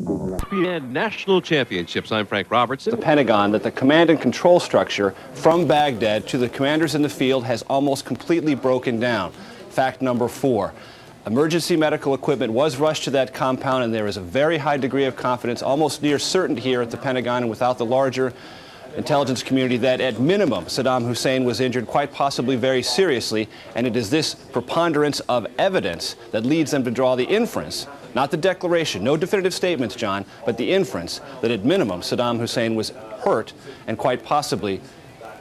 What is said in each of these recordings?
And national championships. I'm Frank Robertson. The Pentagon that the command and control structure from Baghdad to the commanders in the field has almost completely broken down. Fact number 4. Emergency medical equipment was rushed to that compound, and there is a very high degree of confidence, almost near certainty here at the Pentagon and without the larger intelligence community, that at minimum Saddam Hussein was injured, quite possibly very seriously, and it is this preponderance of evidence that leads them to draw the inference, not the declaration, no definitive statements, John, but the inference that at minimum Saddam Hussein was hurt and quite possibly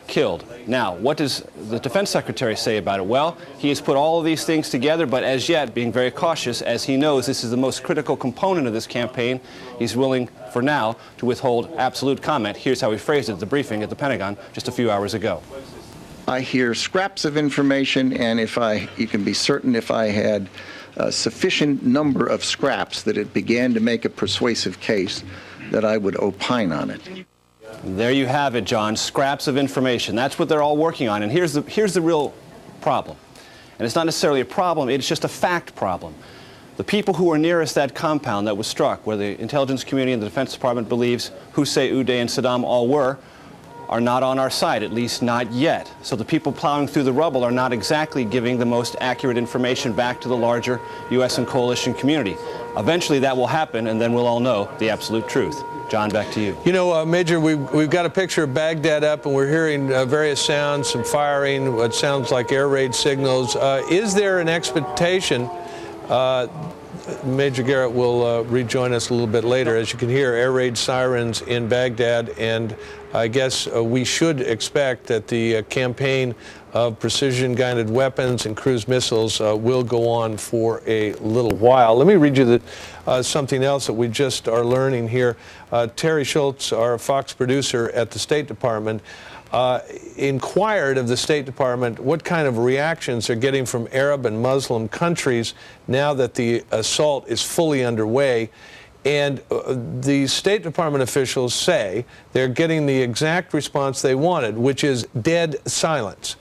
killed. Now, what does the defense secretary say about it? Well, he has put all of these things together, but as yet, being very cautious, as he knows this is the most critical component of this campaign, he's willing, for now, to withhold absolute comment. Here's how he phrased it at the briefing at the Pentagon just a few hours ago. I hear scraps of information, and you can be certain if I had a sufficient number of scraps that it began to make a persuasive case, that I would opine on it. There you have it, John. Scraps of information. That's what they're all working on. And here's the real problem. And it's not necessarily a problem, it's just a fact problem. The people who are nearest that compound that was struck, where the intelligence community and the Defense Department believes Hussein, Uday, and Saddam all were, are not on our side, at least not yet. So the people plowing through the rubble are not exactly giving the most accurate information back to the larger U.S. and coalition community. Eventually that will happen, and then we'll all know the absolute truth. John, back to you. You know, Major, we've got a picture of Baghdad up, and we're hearing various sounds, some firing, what sounds like air raid signals. Is there an expectation? Major Garrett will rejoin us a little bit later. As you can hear, air raid sirens in Baghdad, and I guess we should expect that the campaign of precision-guided weapons and cruise missiles will go on for a little while. Let me read you something else that we just are learning here. Terry Schultz, our Fox producer at the State Department, inquired of the State Department what kind of reactions they're getting from Arab and Muslim countries now that the assault is fully underway. And the State Department officials say they're getting the exact response they wanted, which is dead silence.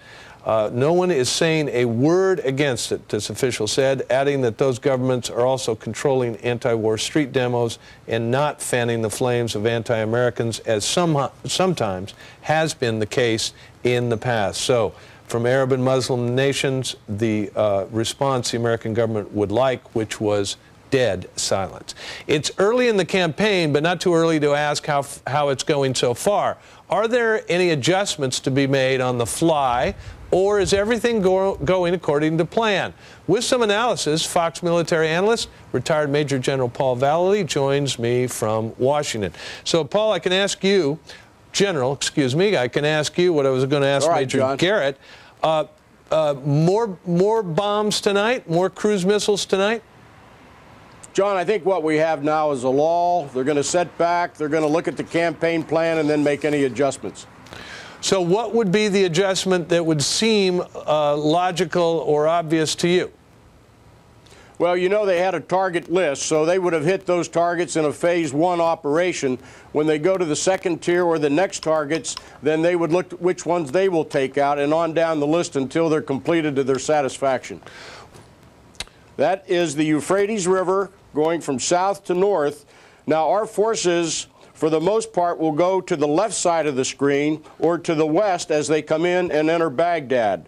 No one is saying a word against it, this official said, adding that those governments are also controlling anti-war street demos and not fanning the flames of anti-Americans, as sometimes has been the case in the past. So, from Arab and Muslim nations, the response the American government would like, which was dead silence. It's early in the campaign, but not too early to ask how it's going so far. Are there any adjustments to be made on the fly, or is everything going according to plan? With some analysis, Fox military analyst, retired Major General Paul Vallely, joins me from Washington. So, Paul, I can ask you, General, excuse me, I can ask you what I was going to ask Major John. Garrett. More bombs tonight? More cruise missiles tonight? John, I think what we have now is a lull. They're going to set back, they're going to look at the campaign plan, and then make any adjustments. So what would be the adjustment that would seem logical or obvious to you? Well, you know, they had a target list, so they would have hit those targets in a phase 1 operation. When they go to the second tier or the next targets, then they would look at which ones they will take out and on down the list until they're completed to their satisfaction. That is the Euphrates River going from south to north. Now, our forces, for the most part, will go to the left side of the screen or to the west as they come in and enter Baghdad.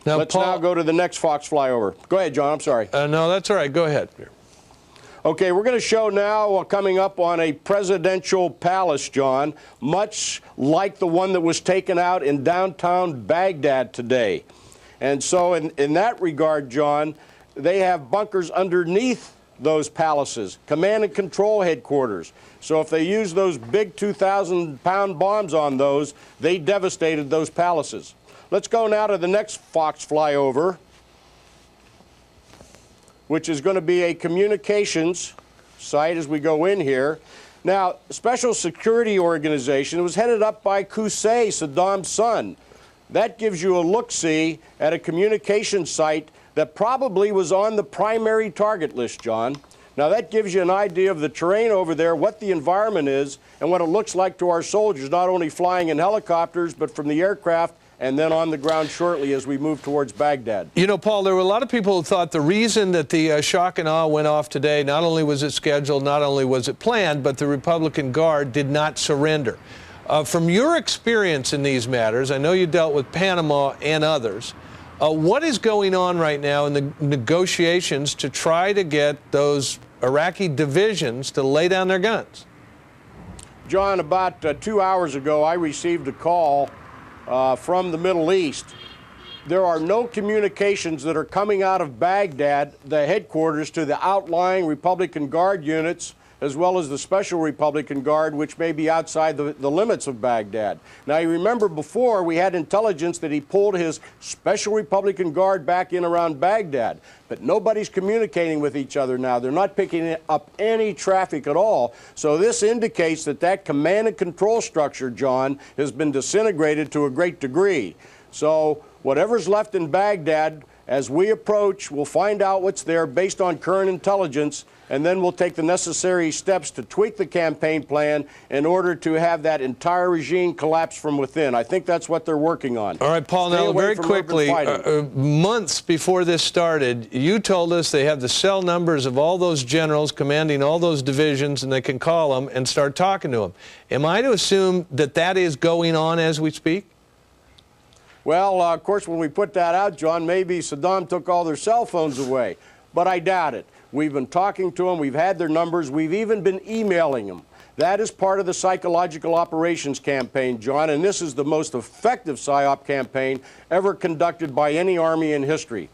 Now, Let's Paul, now go to the next Fox flyover. Go ahead, John. I'm sorry. No, that's all right. Go ahead. Okay, we're going to show now coming up on a presidential palace, John, much like the one that was taken out in downtown Baghdad today. And so in that regard, John, they have bunkers underneath those palaces, command and control headquarters. So if they use those big 2,000-pound bombs on those, they devastated those palaces. Let's go now to the next Fox flyover, which is going to be a communications site as we go in here. Now, Special Security Organization was headed up by Qusay, Saddam's son. That gives you a look-see at a communication site that probably was on the primary target list, John. Now, that gives you an idea of the terrain over there, what the environment is, and what it looks like to our soldiers, not only flying in helicopters, but from the aircraft and then on the ground shortly as we move towards Baghdad. You know, Paul, there were a lot of people who thought the reason that the shock and awe went off today, not only was it scheduled, not only was it planned, but the Republican Guard did not surrender. From your experience in these matters, I know you dealt with Panama and others, what is going on right now in the negotiations to try to get those Iraqi divisions to lay down their guns? John, about 2 hours ago, I received a call from the Middle East. There are no communications that are coming out of Baghdad, the headquarters, to the outlying Republican Guard units, as well as the Special Republican Guard, which may be outside the limits of Baghdad. Now, you remember before we had intelligence that he pulled his Special Republican Guard back in around Baghdad, but nobody's communicating with each other now. They're not picking up any traffic at all. So this indicates that that command and control structure, John, has been disintegrated to a great degree. So whatever's left in Baghdad, as we approach, we'll find out what's there based on current intelligence, and then we'll take the necessary steps to tweak the campaign plan in order to have that entire regime collapse from within. I think that's what they're working on. All right, Paul, now very quickly, months before this started, you told us they have the cell numbers of all those generals commanding all those divisions, and they can call them and start talking to them. Am I to assume that that is going on as we speak? Well, of course, when we put that out, John, maybe Saddam took all their cell phones away, but I doubt it. We've been talking to them. We've had their numbers. We've even been emailing them. That is part of the psychological operations campaign, John, and this is the most effective PSYOP campaign ever conducted by any army in history.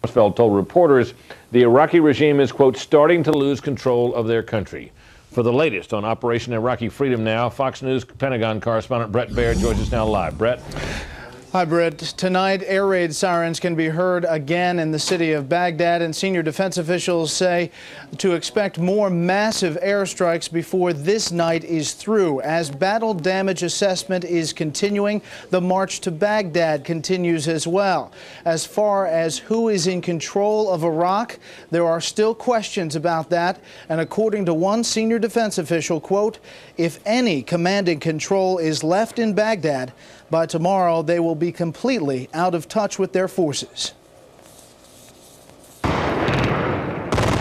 Rumsfeld told reporters the Iraqi regime is, quote, starting to lose control of their country. For the latest on Operation Iraqi Freedom Now, Fox News Pentagon correspondent Brett Baird joins us now live. Brett. Hi, Brett. Tonight, air raid sirens can be heard again in the city of Baghdad, and senior defense officials say to expect more massive airstrikes before this night is through. As battle damage assessment is continuing, the march to Baghdad continues as well. As far as who is in control of Iraq, there are still questions about that, and according to one senior defense official, quote, if any command and control is left in Baghdad, by tomorrow, they will be completely out of touch with their forces.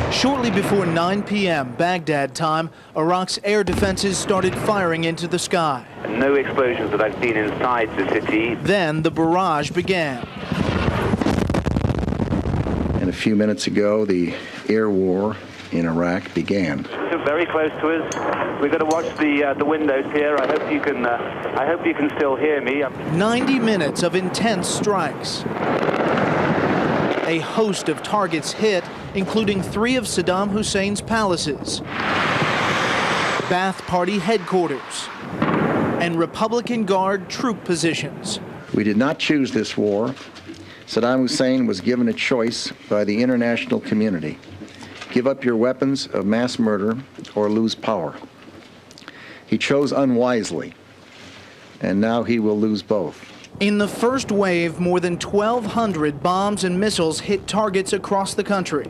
Shortly before 9 p.m. Baghdad time, Iraq's air defenses started firing into the sky. No explosions that I've seen inside the city. Then the barrage began. And a few minutes ago, the air war in Iraq began. Very close to us. We've got to watch the windows here. I hope you can still hear me. 90 minutes of intense strikes. A host of targets hit, including 3 of Saddam Hussein's palaces, Ba'ath Party headquarters, and Republican Guard troop positions. We did not choose this war. Saddam Hussein was given a choice by the international community. Give up your weapons of mass murder or lose power. He chose unwisely, and now he will lose both. In the first wave, more than 1,200 bombs and missiles hit targets across the country.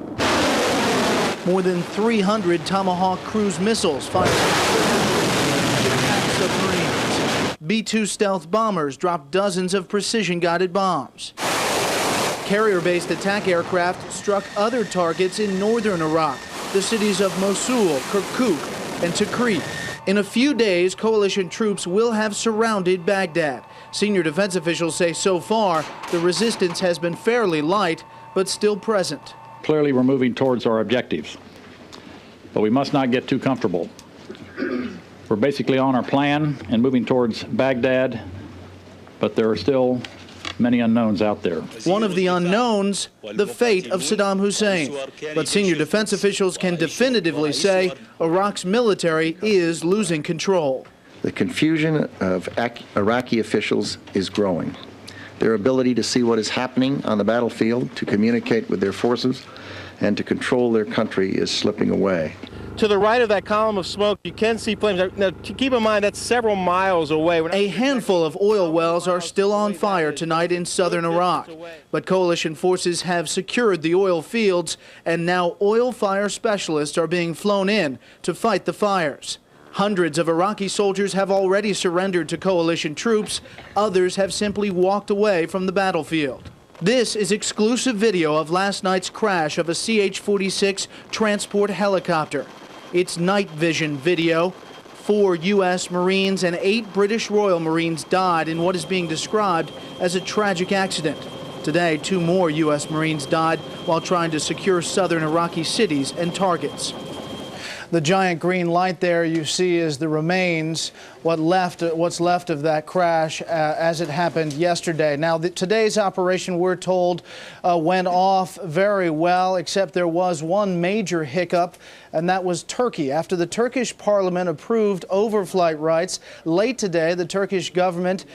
More than 300 Tomahawk cruise missiles fired submarines. B-2 stealth bombers dropped dozens of precision-guided bombs. Carrier-based attack aircraft struck other targets in northern Iraq, the cities of Mosul, Kirkuk, and Tikrit. In a few days, coalition troops will have surrounded Baghdad. Senior defense officials say so far, the resistance has been fairly light, but still present. Clearly, we're moving towards our objectives, but we must not get too comfortable. We're basically on our plan and moving towards Baghdad, but there are still many unknowns out there. One of the unknowns, the fate of Saddam Hussein. But senior defense officials can definitively say Iraq's military is losing control. The confusion of Iraqi officials is growing. Their ability to see what is happening on the battlefield, to communicate with their forces, and to control their country is slipping away. To the right of that column of smoke, you can see flames. Now, keep in mind, that's several miles away. A handful of oil wells are still on fire tonight in southern Iraq. But coalition forces have secured the oil fields, and now oil fire specialists are being flown in to fight the fires. Hundreds of Iraqi soldiers have already surrendered to coalition troops. Others have simply walked away from the battlefield. This is exclusive video of last night's crash of a CH-46 transport helicopter. It's night vision video. 4 U.S. Marines and 8 British Royal Marines died in what is being described as a tragic accident. Today, 2 more U.S. Marines died while trying to secure southern Iraqi cities and targets. The giant green light there you see is the remains, what's left of that crash as it happened yesterday. Now, today's operation, we're told, went off very well, except there was one major hiccup, and that was Turkey. After the Turkish parliament approved overflight rights late today, the Turkish government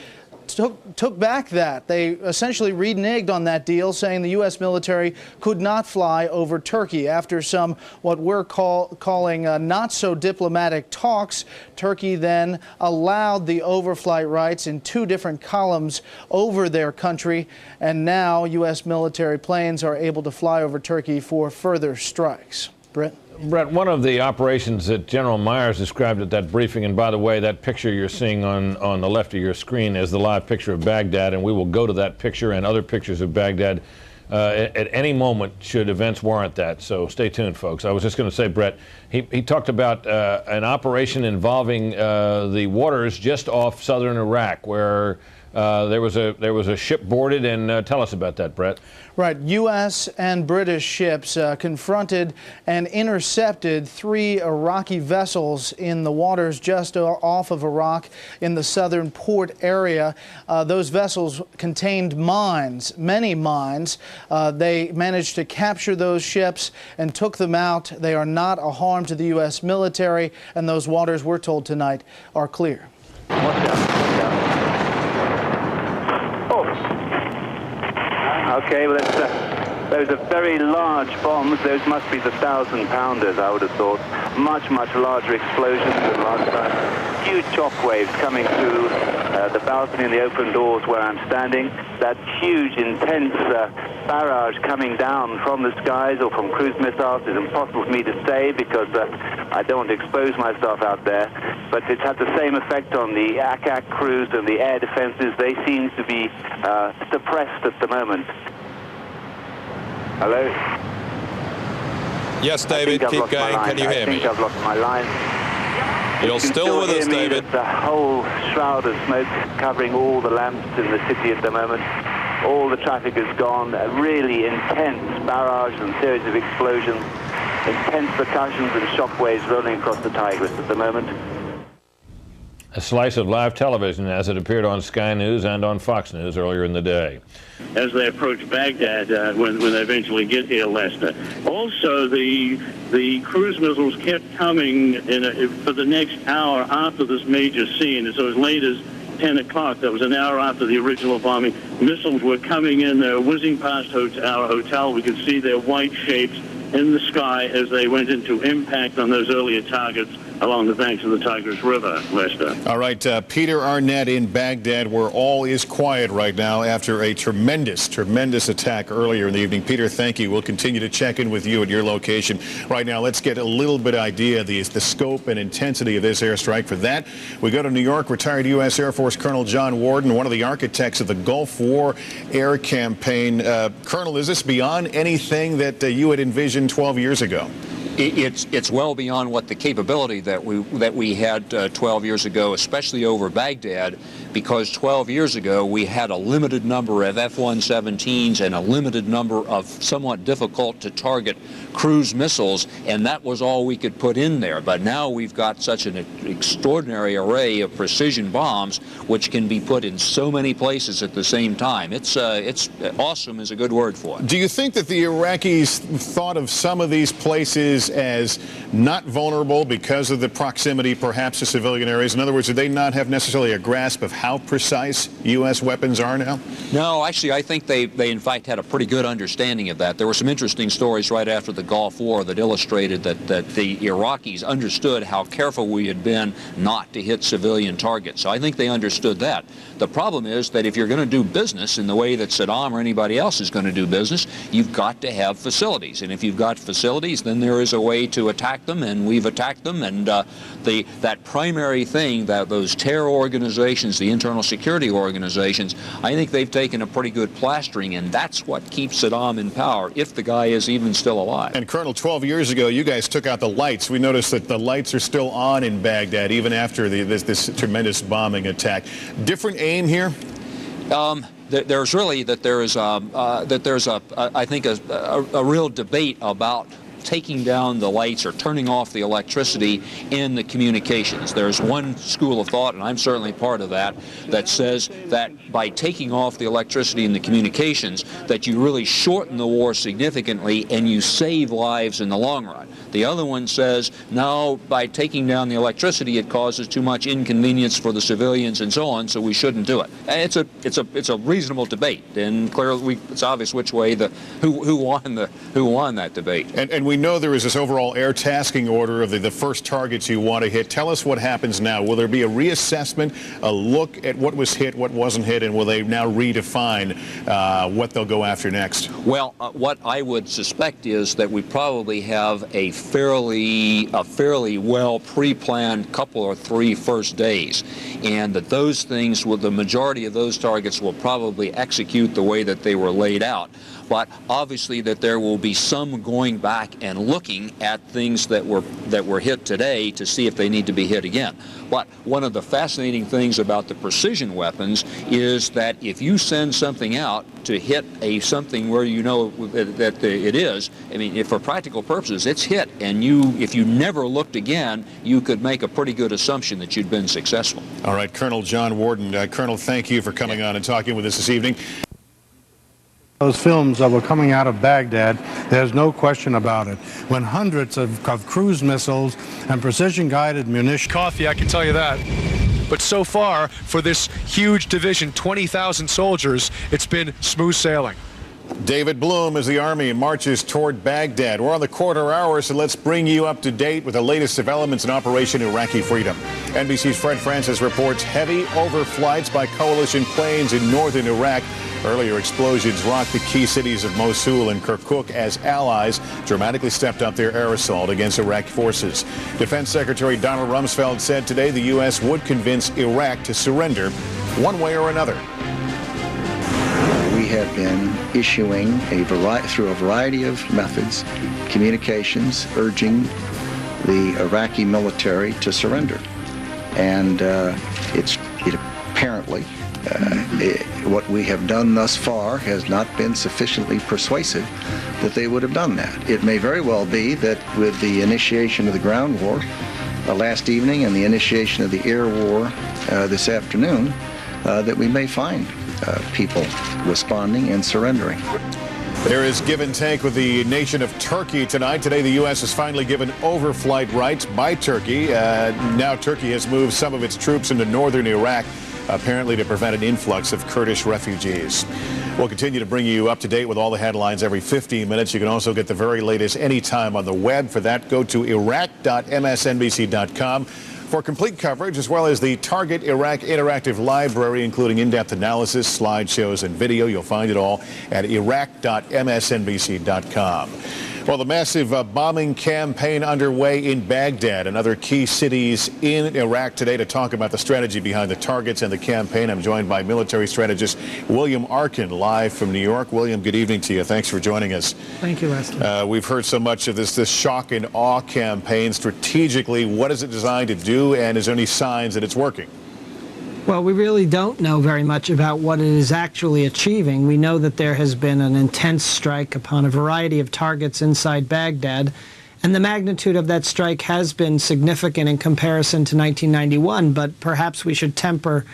took back that. They essentially reneged on that deal, saying the U.S. military could not fly over Turkey. After some what we're calling not so diplomatic talks, Turkey then allowed the overflight rights in 2 different columns over their country, and now U.S. military planes are able to fly over Turkey for further strikes. Brett? Brett, one of the operations that General Myers described at that briefing, and by the way, that picture you're seeing on the left of your screen is the live picture of Baghdad, and we will go to that picture and other pictures of Baghdad at any moment should events warrant that. So stay tuned, folks. I was just going to say, Brett, he talked about an operation involving the waters just off southern Iraq, where there was a ship boarded, and tell us about that, Brett. Right. U.S. and British ships confronted and intercepted 3 Iraqi vessels in the waters just off of Iraq in the southern port area. Those vessels contained mines, many mines. They managed to capture those ships and took them out. They are not a harm to the U.S. military, and those waters, we're told tonight, are clear. Watch out. Okay, well, those are very large bombs. Those must be the 1,000-pounders, I would have thought. Much, much larger explosions than last time. Huge shock waves coming through the balcony and the open doors where I'm standing. That huge, intense barrage coming down from the skies or from cruise missiles is impossible for me to say because I don't want to expose myself out there. But it's had the same effect on the Ack crews and the air defenses. They seem to be suppressed at the moment. Hello? Yes, David, keep going. Can you hear me? I think I've lost my line. You're still with us, David. There's a whole shroud of smoke covering all the lamps in the city at the moment. All the traffic is gone. A really intense barrage and series of explosions. Intense percussions and shock waves rolling across the Tigris at the moment. A slice of live television as it appeared on Sky News and on Fox News earlier in the day. As they approach Baghdad when they eventually get here, Lester. Also, the cruise missiles kept coming for the next hour after this major scene. So as late as 10 o'clock, that was an hour after the original bombing, missiles were coming in. They were whizzing past our hotel. We could see their white shapes in the sky as they went into impact on those earlier targets along the banks of the Tigris River, Lester. All right, Peter Arnett in Baghdad, where all is quiet right now after a tremendous attack earlier in the evening. Peter, thank you. We'll continue to check in with you at your location. Right now, let's get a little bit idea of the scope and intensity of this airstrike. For that, we go to New York. Retired U.S. Air Force Colonel John Warden, one of the architects of the Gulf War air campaign. Colonel, is this beyond anything that you had envisioned 12 years ago? It's well beyond what the capability that we had 12 years ago, especially over Baghdad, because 12 years ago we had a limited number of F-117s and a limited number of somewhat difficult to target cruise missiles, and that was all we could put in there. But now we've got such an extraordinary array of precision bombs which can be put in so many places at the same time. It's awesome is a good word for it. Do you think that the Iraqis thought of some of these places as not vulnerable because of the proximity perhaps to civilian areas? In other words, did they not have necessarily a grasp of how precise U.S. weapons are now? No, actually, I think they in fact had a pretty good understanding of that. There were some interesting stories right after the Gulf War that illustrated that the Iraqis understood how careful we had been not to hit civilian targets. So I think they understood that. The problem is that if you're going to do business in the way that Saddam or anybody else is going to do business, you've got to have facilities. And if you've got facilities, then there is a way to attack them, and we've attacked them. And that primary thing, that those terror organizations, the internal security organizations, I think they've taken a pretty good plastering, and that's what keeps Saddam in power, if the guy is even still alive. And Colonel, 12 years ago, you guys took out the lights. We noticed that the lights are still on in Baghdad, even after this tremendous bombing attack. Different aim here? There's really I think a real debate about taking down the lights or turning off the electricity in the communications. There's one school of thought, and I'm certainly part of that, that says that by taking off the electricity in the communications, that you really shorten the war significantly and you save lives in the long run. The other one says, no, by taking down the electricity, it causes too much inconvenience for the civilians and so on, so we shouldn't do it. It's a reasonable debate, and clearly it's obvious which way who won that debate. And we know there is this overall air tasking order of the first targets you want to hit. Tell us what happens now. Will there be a reassessment, a look at what was hit, what wasn't hit, and will they now redefine what they'll go after next? Well, what I would suspect is that we probably have a fairly well pre-planned couple or three first days, and that those things, the majority of those targets will probably execute the way that they were laid out. But obviously that there will be some going back and looking at things that were hit today to see if they need to be hit again. But one of the fascinating things about the precision weapons is that if you send something out to hit something where you know that it is, I mean, if for practical purposes it's hit, and if you never looked again, you could make a pretty good assumption that you'd been successful. All right, Colonel John Warden. Colonel, thank you for coming on and talking with us this evening. Those films that were coming out of Baghdad, there's no question about it. When hundreds of cruise missiles and precision-guided munitions... Coffee, I can tell you that. But so far, for this huge division, 20,000 soldiers, it's been smooth sailing. David Bloom as the Army marches toward Baghdad. We're on the quarter hour, so let's bring you up to date with the latest developments in Operation Iraqi Freedom. NBC's Fred Francis reports heavy overflights by coalition planes in northern Iraq. Earlier explosions rocked the key cities of Mosul and Kirkuk as allies dramatically stepped up their air assault against Iraqi forces. Defense Secretary Donald Rumsfeld said today the U.S. would convince Iraq to surrender one way or another. We have been issuing through a variety of methods, communications urging the Iraqi military to surrender. And apparently what we have done thus far has not been sufficiently persuasive that they would have done that. It may very well be that with the initiation of the ground war last evening and the initiation of the air war this afternoon, that we may find people responding and surrendering. There is give and take with the nation of Turkey tonight. Today, the U.S. has finally given overflight rights by Turkey. Now Turkey has moved some of its troops into northern Iraq, apparently to prevent an influx of Kurdish refugees. We'll continue to bring you up to date with all the headlines every 15 minutes. You can also get the very latest anytime on the web. For that, go to iraq.msnbc.com. For complete coverage, as well as the Target Iraq Interactive Library, including in-depth analysis, slideshows, and video, you'll find it all at iraq.msnbc.com. Well, the massive bombing campaign underway in Baghdad and other key cities in Iraq today. To talk about the strategy behind the targets and the campaign, I'm joined by military strategist William Arkin, live from New York. William, good evening to you. Thanks for joining us. Thank you, Leslie. We've heard so much of this shock and awe campaign. Strategically, what is it designed to do, and is there any signs that it's working? Well, we really don't know very much about what it is actually achieving. We know that there has been an intense strike upon a variety of targets inside Baghdad, and the magnitude of that strike has been significant in comparison to 1991, but perhaps we should temper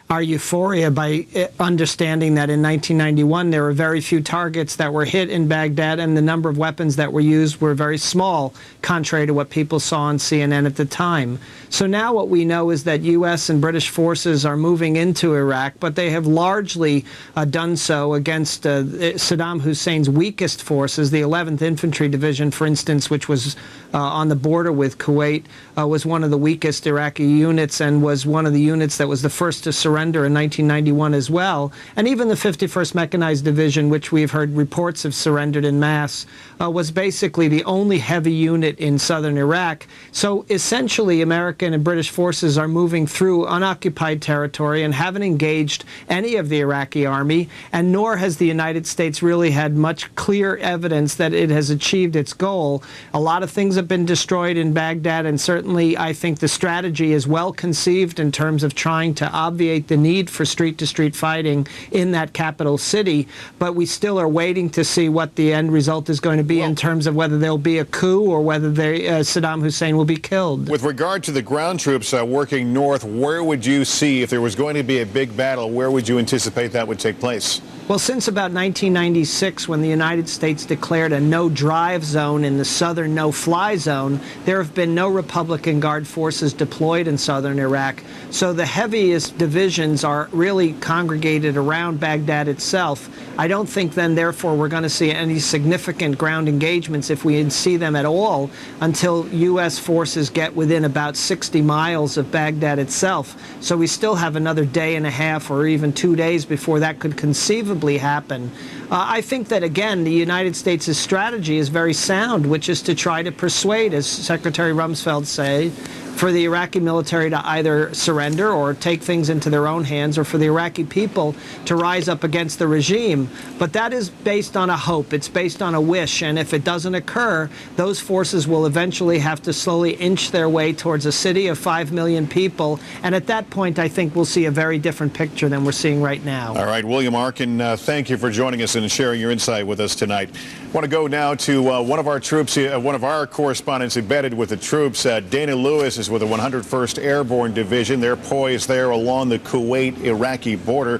our euphoria by understanding that in 1991 there were very few targets that were hit in Baghdad, and the number of weapons that were used were very small, contrary to what people saw on CNN at the time. So now what we know is that U.S. and British forces are moving into Iraq, but they have largely done so against Saddam Hussein's weakest forces. The 11th Infantry Division, for instance, which was on the border with Kuwait, was one of the weakest Iraqi units and was one of the units that was the first to surrender surrender in 1991 as well. And even the 51st Mechanized Division, which we've heard reports have surrendered en masse, was basically the only heavy unit in southern Iraq. So essentially, American and British forces are moving through unoccupied territory and haven't engaged any of the Iraqi army, and nor has the United States really had much clear evidence that it has achieved its goal. A lot of things have been destroyed in Baghdad, and certainly I think the strategy is well conceived in terms of trying to obviate the need for street-to-street fighting in that capital city, but we still are waiting to see what the end result is going to be in terms of whether there'll be a coup or whether Saddam Hussein will be killed. With regard to the ground troops working north, where would you see, if there was going to be a big battle, where would you anticipate that would take place? Well, since about 1996, when the United States declared a no-drive zone in the southern no-fly zone, there have been no Republican Guard forces deployed in southern Iraq. So the heaviest divisions are really congregated around Baghdad itself. I don't think then, therefore, we're going to see any significant ground engagements, if we see them at all, until U.S. forces get within about 60 miles of Baghdad itself. So we still have another day and a half or even 2 days before that could conceivably happen. I think that, again, the United States' strategy is very sound, which is to try to persuade, as Secretary Rumsfeld say, for the Iraqi military to either surrender or take things into their own hands, or for the Iraqi people to rise up against the regime. But that is based on a hope. It's based on a wish. And if it doesn't occur, those forces will eventually have to slowly inch their way towards a city of 5 million people. And at that point, I think we'll see a very different picture than we're seeing right now. All right, William Arkin, thank you for joining us and sharing your insight with us tonight. I want to go now to one of our troops, one of our correspondents embedded with the troops. Dana Lewis is with the 101st Airborne Division. They're poised there along the Kuwait-Iraqi border.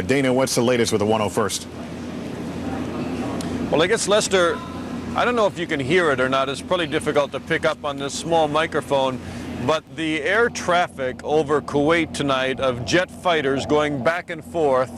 Dana, what's the latest with the 101st? Well, I guess, Lester, I don't know if you can hear it or not. It's probably difficult to pick up on this small microphone. But the air traffic over Kuwait tonight of jet fighters going back and forth,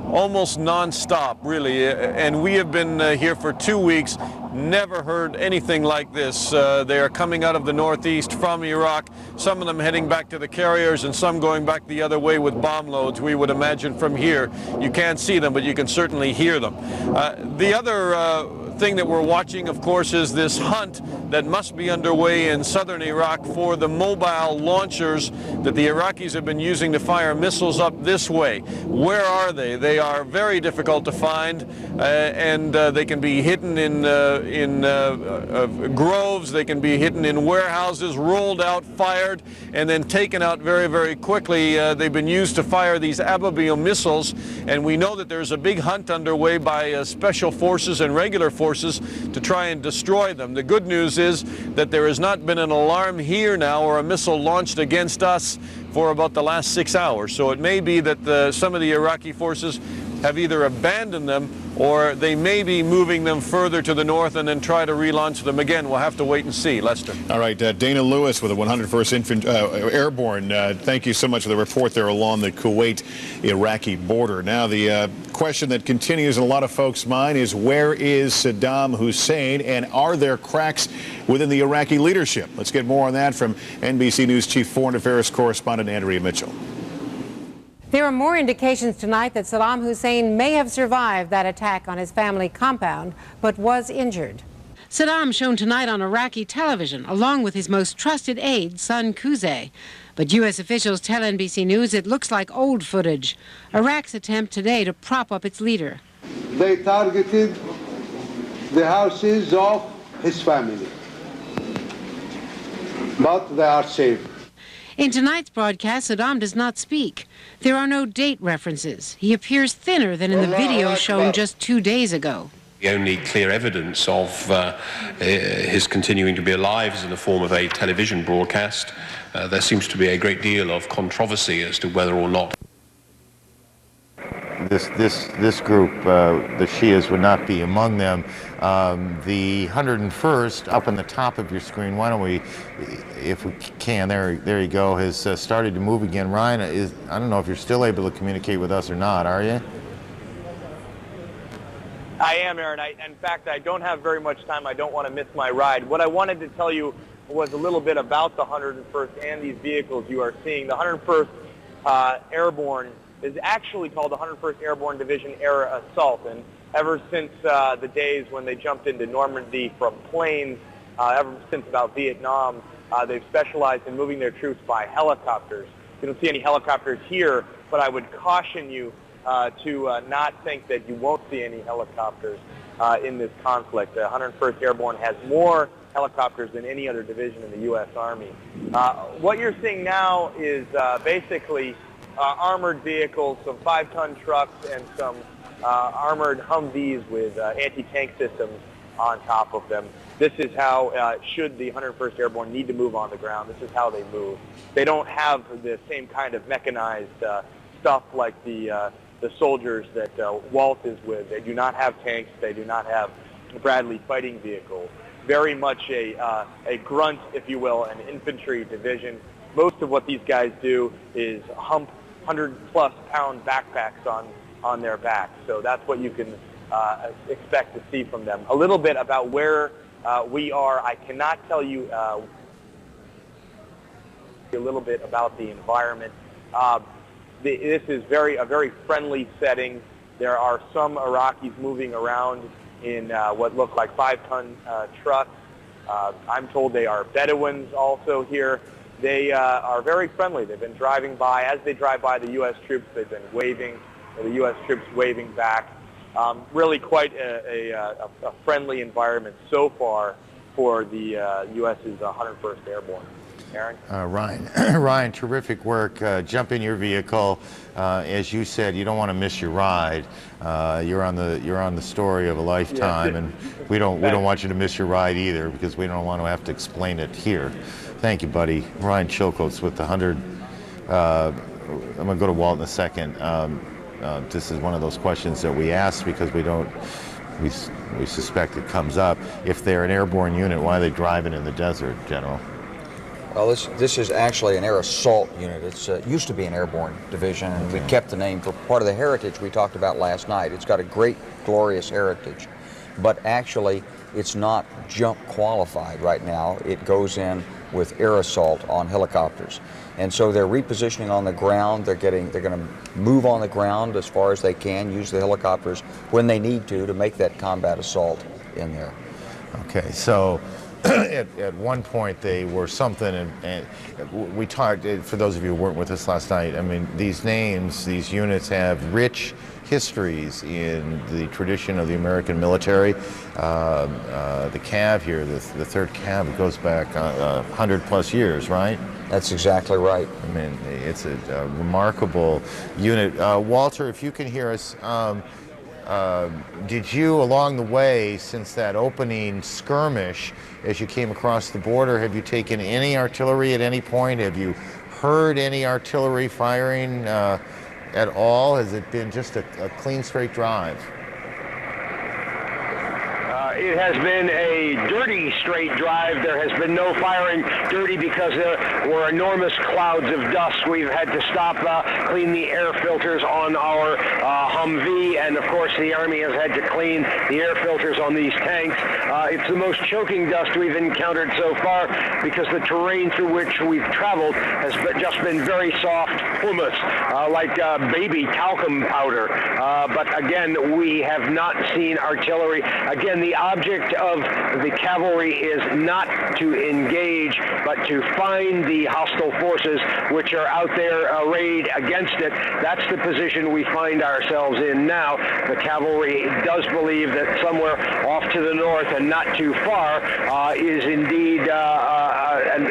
almost non-stop, really. And we have been here for 2 weeks, never heard anything like this. They are coming out of the northeast from Iraq, some of them heading back to the carriers and some going back the other way with bomb loads, we would imagine from here. You can't see them, but you can certainly hear them. The other thing that we're watching, of course, is this hunt that must be underway in southern Iraq for the mobile launchers that the Iraqis have been using to fire missiles up this way. Where are they? They are very difficult to find, and they can be hidden in groves, they can be hidden in warehouses, rolled out, fired, and then taken out very, very quickly. They've been used to fire these Ababil missiles, and we know that there's a big hunt underway by special forces and regular forces to try and destroy them. The good news is that there has not been an alarm here now or a missile launched against us for about the last 6 hours. So it may be that some of the Iraqi forces have either abandoned them or they may be moving them further to the north and then try to relaunch them again. We'll have to wait and see. Lester. All right, Dana Lewis with the 101st Airborne. Thank you so much for the report there along the Kuwait-Iraqi border. Now, the question that continues in a lot of folks' mind is, where is Saddam Hussein, and are there cracks within the Iraqi leadership? Let's get more on that from NBC News Chief Foreign Affairs Correspondent Andrea Mitchell. There are more indications tonight that Saddam Hussein may have survived that attack on his family compound, but was injured. Saddam shown tonight on Iraqi television, along with his most trusted aide, son Qusay. But U.S. officials tell NBC News it looks like old footage. Iraq's attempt today to prop up its leader. They targeted the houses of his family, but they are safe. In tonight's broadcast, Saddam does not speak. There are no date references. He appears thinner than in the video shown just 2 days ago. The only clear evidence of his continuing to be alive is in the form of a television broadcast. There seems to be a great deal of controversy as to whether or not this group, the Shias, would not be among them. The 101st, up on the top of your screen, why don't we, if we can, there you go, has started to move again. Ryan, I don't know if you're still able to communicate with us or not, are you? I am, Aaron. In fact, I don't have very much time. I don't want to miss my ride. What I wanted to tell you was a little bit about the 101st and these vehicles you are seeing. The 101st Airborne is actually called the 101st Airborne Division Air Assault, and ever since the days when they jumped into Normandy from planes, ever since about Vietnam, they've specialized in moving their troops by helicopters. You don't see any helicopters here, but I would caution you to not think that you won't see any helicopters in this conflict. 101st Airborne has more helicopters than any other division in the U.S. Army. What you're seeing now is basically armored vehicles, some 5-ton trucks, and some armored Humvees with anti-tank systems on top of them. This is how, should the 101st Airborne need to move on the ground, this is how they move. They don't have the same kind of mechanized stuff like the soldiers that Walt is with. They do not have tanks. They do not have Bradley fighting vehicles. Very much a grunt, if you will, an infantry division. Most of what these guys do is hump 100-plus pound backpacks on their backs. So that's what you can expect to see from them. A little bit about where we are. I cannot tell you a little bit about the environment. This is a very friendly setting. There are some Iraqis moving around in what look like 5-ton trucks. I'm told they are Bedouins also here. They are very friendly. They've been driving by. As they drive by the U.S. troops, they've been waving, the U.S. troops waving back. Really quite a friendly environment so far for the U.S.'s 101st Airborne. Aaron? Ryan, terrific work. Jump in your vehicle. As you said, you don't want to miss your ride. You're on the story of a lifetime, and we don't want you to miss your ride either, because we don't want to have to explain it here. Thank you, buddy. Ryan Chilcoats with the 100. I'm going to go to Walt in a second. This is one of those questions that we ask because we suspect it comes up. If they're an airborne unit, why are they driving in the desert, General? Well, this is actually an air assault unit. It used to be an airborne division, and we kept the name for part of the heritage we talked about last night. It's got a great, glorious heritage, but actually it's not jump qualified right now. It goes in with air assault on helicopters. And so they're repositioning on the ground. They're going to move on the ground as far as they can, use the helicopters when they need to make that combat assault in there. Okay, so at one point they were something, and we talked, for those of you who weren't with us last night, I mean, these names, these units have rich histories in the tradition of the American military. The CAV here, the 3rd CAV, goes back 100-plus years, right? That's exactly right. I mean, it's a remarkable unit. Walter, if you can hear us, did you, along the way, since that opening skirmish, as you came across the border, have you taken any artillery at any point? Have you heard any artillery firing at all? Has it been just a clean, straight drive? It has been a dirty straight drive. There has been no firing. Dirty because there were enormous clouds of dust. We've had to stop, clean the air filters on our Humvee, and of course the Army has had to clean the air filters on these tanks. It's the most choking dust we've encountered so far because the terrain through which we've traveled has just been very soft pumice, like baby talcum powder. But again, we have not seen artillery. Again, the object of the cavalry is not to engage, but to find the hostile forces which are out there arrayed against it. That's the position we find ourselves in now. The cavalry does believe that somewhere off to the north and not too far is indeed an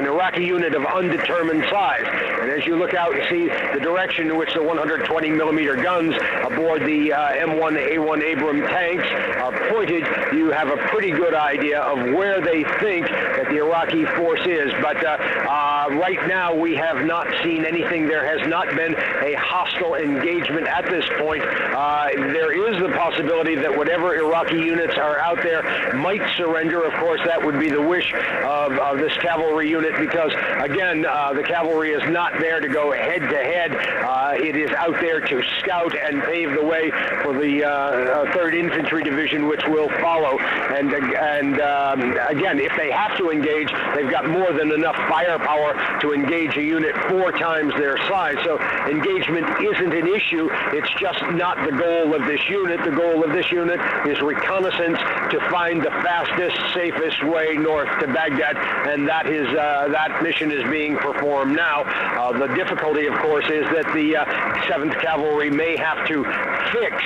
Iraqi unit of undetermined size. And as you look out and see the direction in which the 120 millimeter guns aboard the M1A1 Abram tanks are pointed, you have a pretty good idea of where they think that the Iraqi force is. But right now we have not seen anything. There has not been a hostile engagement at this point. There is the possibility that whatever Iraqi units are out there might surrender. Of course, that would be the wish of this cavalry unit because, again, the cavalry is not there to go head-to-head. It is out there to scout and pave the way for the 3rd Infantry Division, which will follow. And again, if they have to engage, they've got more than enough firepower to engage a unit 4 times their size. So engagement isn't an issue. It's just not the goal of this unit. The goal of this unit is reconnaissance to find the fastest, safest way north to Baghdad, and that mission is being performed now. The difficulty, of course, is that the 7th Cavalry may have to fix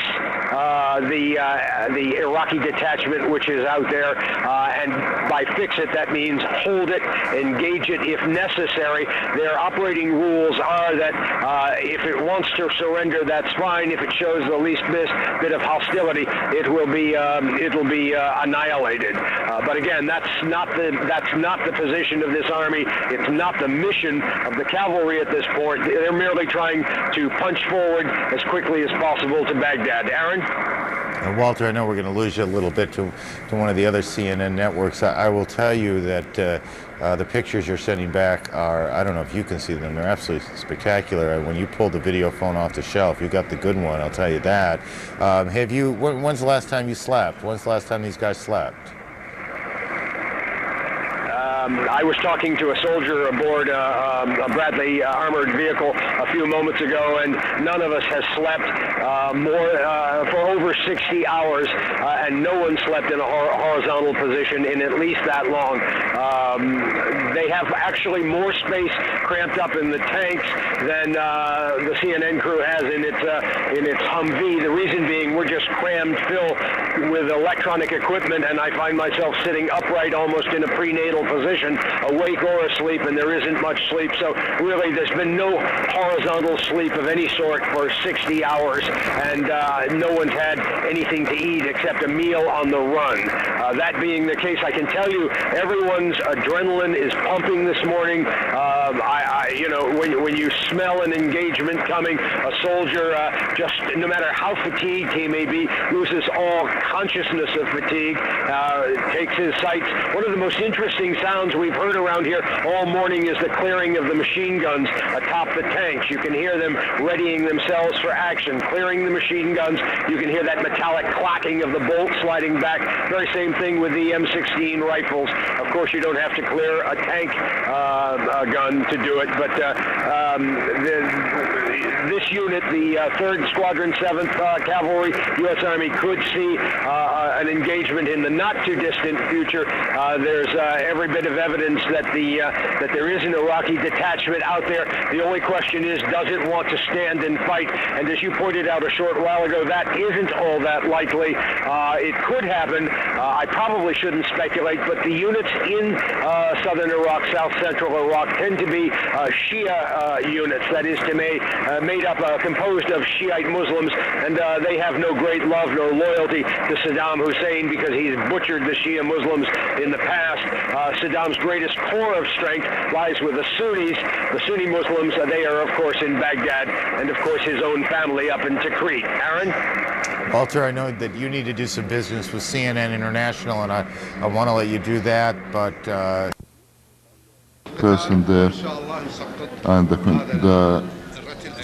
the Iraqi detachment which is out there, and by fix it, that means hold it, engage it if necessary. Their operating rules are that if it wants to surrender, that's fine. If it shows the least bit of hostility, it will be annihilated. But again, that's not the position of this army. It's not the mission of the cavalry at this point. They're merely trying to punch forward as quickly as possible to Baghdad. Aaron? Walter, I know we're going to lose you a little bit to one of the other CNN networks. I will tell you that the pictures you're sending back are, I don't know if you can see them, they're absolutely spectacular. When you pulled the video phone off the shelf, you got the good one, I'll tell you that. When's the last time you slept? When's the last time these guys slept? I was talking to a soldier aboard a Bradley armored vehicle a few moments ago, and none of us has slept for over 60 hours, and no one slept in a horizontal position in at least that long. They have actually more space cramped up in the tanks than the CNN crew has in its Humvee. The reason being, we're just crammed full with electronic equipment, and I find myself sitting upright almost in a prenatal position, awake or asleep, and there isn't much sleep. So really, there's been no horizontal sleep of any sort for 60 hours, and no one's had anything to eat except a meal on the run. That being the case, I can tell you everyone's adrenaline is pumping this morning. When you smell an engagement coming, a soldier, just no matter how fatigued he may be, loses all consciousness of fatigue, takes his sights. One of the most interesting sounds we've heard around here all morning is the clearing of the machine guns atop the tanks. You can hear them readying themselves for action, clearing the machine guns. You can hear that metallic clacking of the bolt sliding back. Very same thing with the M16 rifles. Of course, you don't have to clear a tank gun to do it, but this unit, the 3rd Squadron 7th Cavalry, U.S. Army, could see an engagement in the not-too-distant future. There's every bit of evidence that there is an Iraqi detachment out there. The only question is, does it want to stand and fight? And as you pointed out a short while ago, that isn't all that likely. It could happen. I probably shouldn't speculate, but the units in southern Iraq, south central Iraq, tend to be Shia units, that is to made up, composed of Shiite Muslims, and they have no great love nor loyalty to Saddam Hussein because he's butchered the Shia Muslims in the past. Saddam's greatest core of strength lies with the Sunnis. The Sunni Muslims, they are, of course, in Baghdad, and, of course, his own family up in Tikrit. Aaron? Walter, I know that you need to do some business with CNN International, and I want to let you do that, but... person there, and the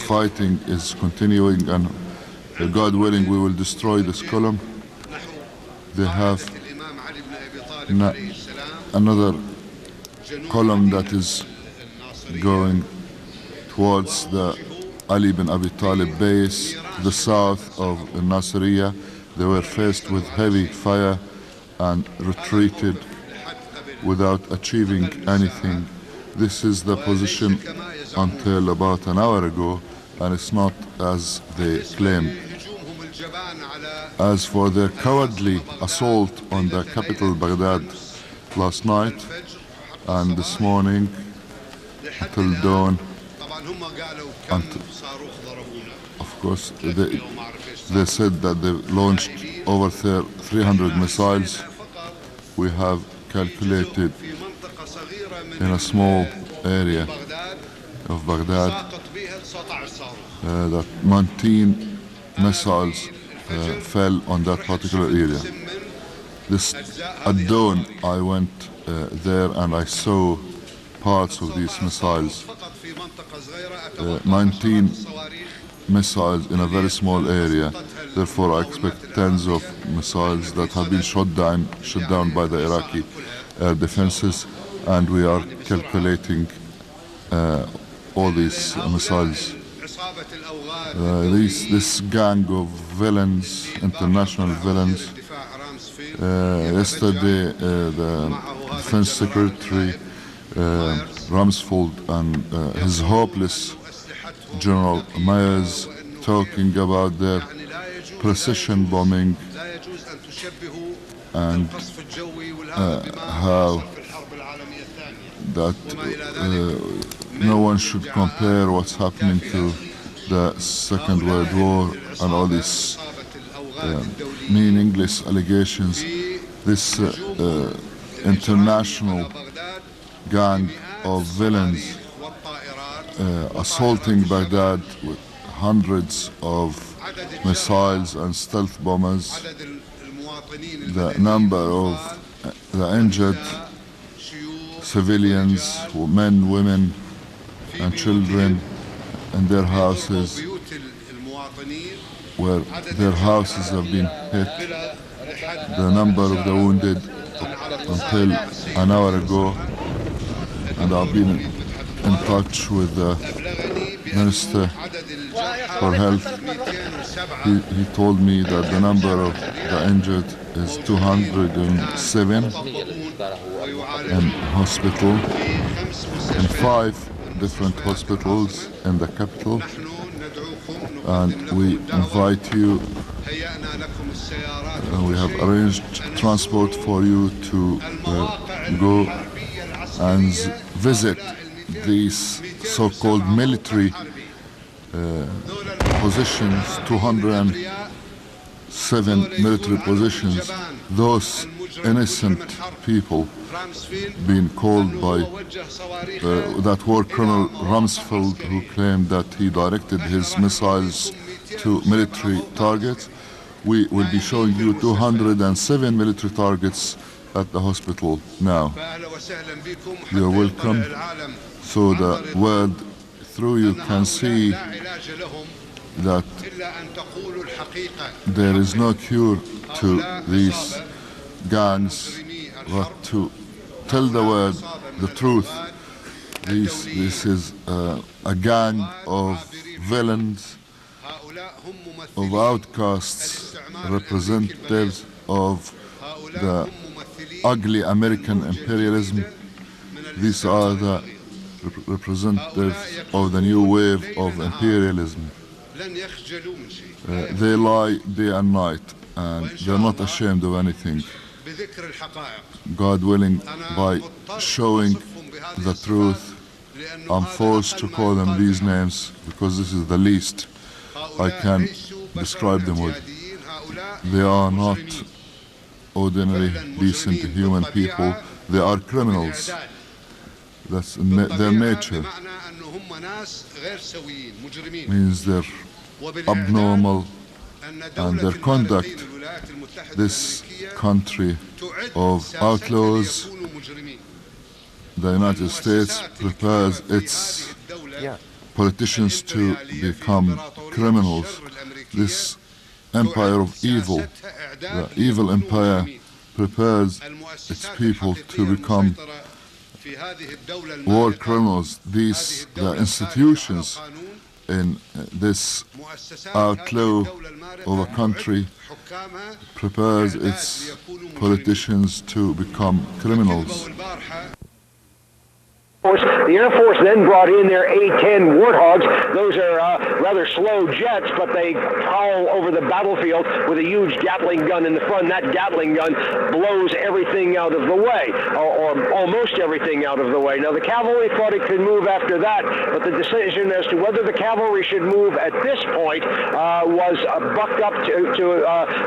fighting is continuing, and God willing we will destroy this column. They have another column that is going towards the Ali bin Abi Talib base, the south of Nasiriyah. They were faced with heavy fire and retreated without achieving anything. This is the position until about an hour ago, and it's not as they claim. As for their cowardly assault on the capital Baghdad last night and this morning until dawn, of course they said that they launched over 300 missiles. We have calculated in a small area of Baghdad that 19 missiles fell on that particular area. At dawn I went there and I saw parts of these missiles. 19 missiles in a very small area. Therefore, I expect tens of missiles that have been shot down by the Iraqi air defenses, and we are calculating all these missiles. This gang of villains, international villains. Yesterday, the Defense Secretary Rumsfeld and his hopeless General Myers talking about their precision bombing and how that no one should compare what's happening to the Second World War and all these meaningless allegations. This international gang of villains assaulting Baghdad with hundreds of missiles and stealth bombers. The number of the injured civilians, men, women, and children in their houses, where their houses have been hit. The number of the wounded until an hour ago, and I've been in touch with the Minister for Health. He told me that the number of the injured is 207 in hospital, in 5 different hospitals in the capital, and we invite you. We have arranged transport for you to go and visit these so-called military positions, 207 military positions. Those innocent people being called by that war colonel Rumsfeld, who claimed that he directed his missiles to military targets. We will be showing you 207 military targets at the hospital now. You're welcome, so the world through you can see that there is no cure to these gangs, but to tell the world the truth. This is a gang of villains, of outcasts, representatives of the ugly American imperialism. These are the representatives of the new wave of imperialism. They lie day and night, and they're not ashamed of anything. God willing, by showing the truth, I'm forced to call them these names because this is the least I can describe them with. They are not ordinary, decent human people. They are criminals. That's their nature. Means they're abnormal, and their conduct. This country of outlaws, the United States, prepares its politicians to become criminals. This empire of evil, the evil empire, prepares its people to become war criminals. These, the institutions in this outlaw of a country, prepares its politicians to become criminals. The Air Force then brought in their A-10 Warthogs. Those are rather slow jets, but they prowl over the battlefield with a huge Gatling gun in the front. That Gatling gun blows everything out of the way, or almost everything out of the way. Now, the cavalry thought it could move after that, but the decision as to whether the cavalry should move at this point was bucked up to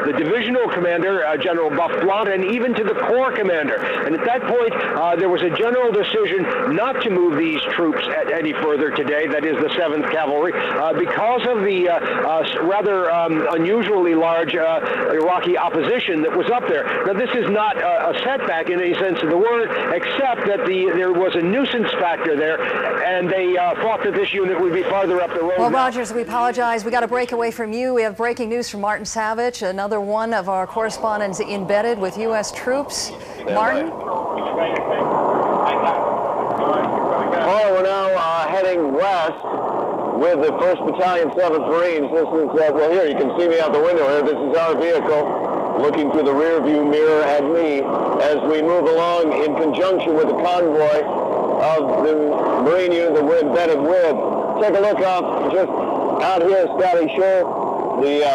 the divisional commander, General Buff Blount, and even to the corps commander. And at that point, there was a general decision not not to move these troops any further today, that is the 7th Cavalry, because of the rather unusually large Iraqi opposition that was up there. Now, this is not a setback in any sense of the word, except that there was a nuisance factor there, and they thought that this unit would be farther up the road. Well, Rogers, we apologize. We got to break away from you. We have breaking news from Martin Savage, another one of our correspondents embedded with U.S. troops. Martin? Well, we're now heading west with the 1st Battalion, 7th Marines. This is, well, here, you can see me out the window here. This is our vehicle looking through the rear view mirror at me as we move along in conjunction with the convoy of the Marine unit that we're embedded with. Take a look up just out here, Scotty Shore, the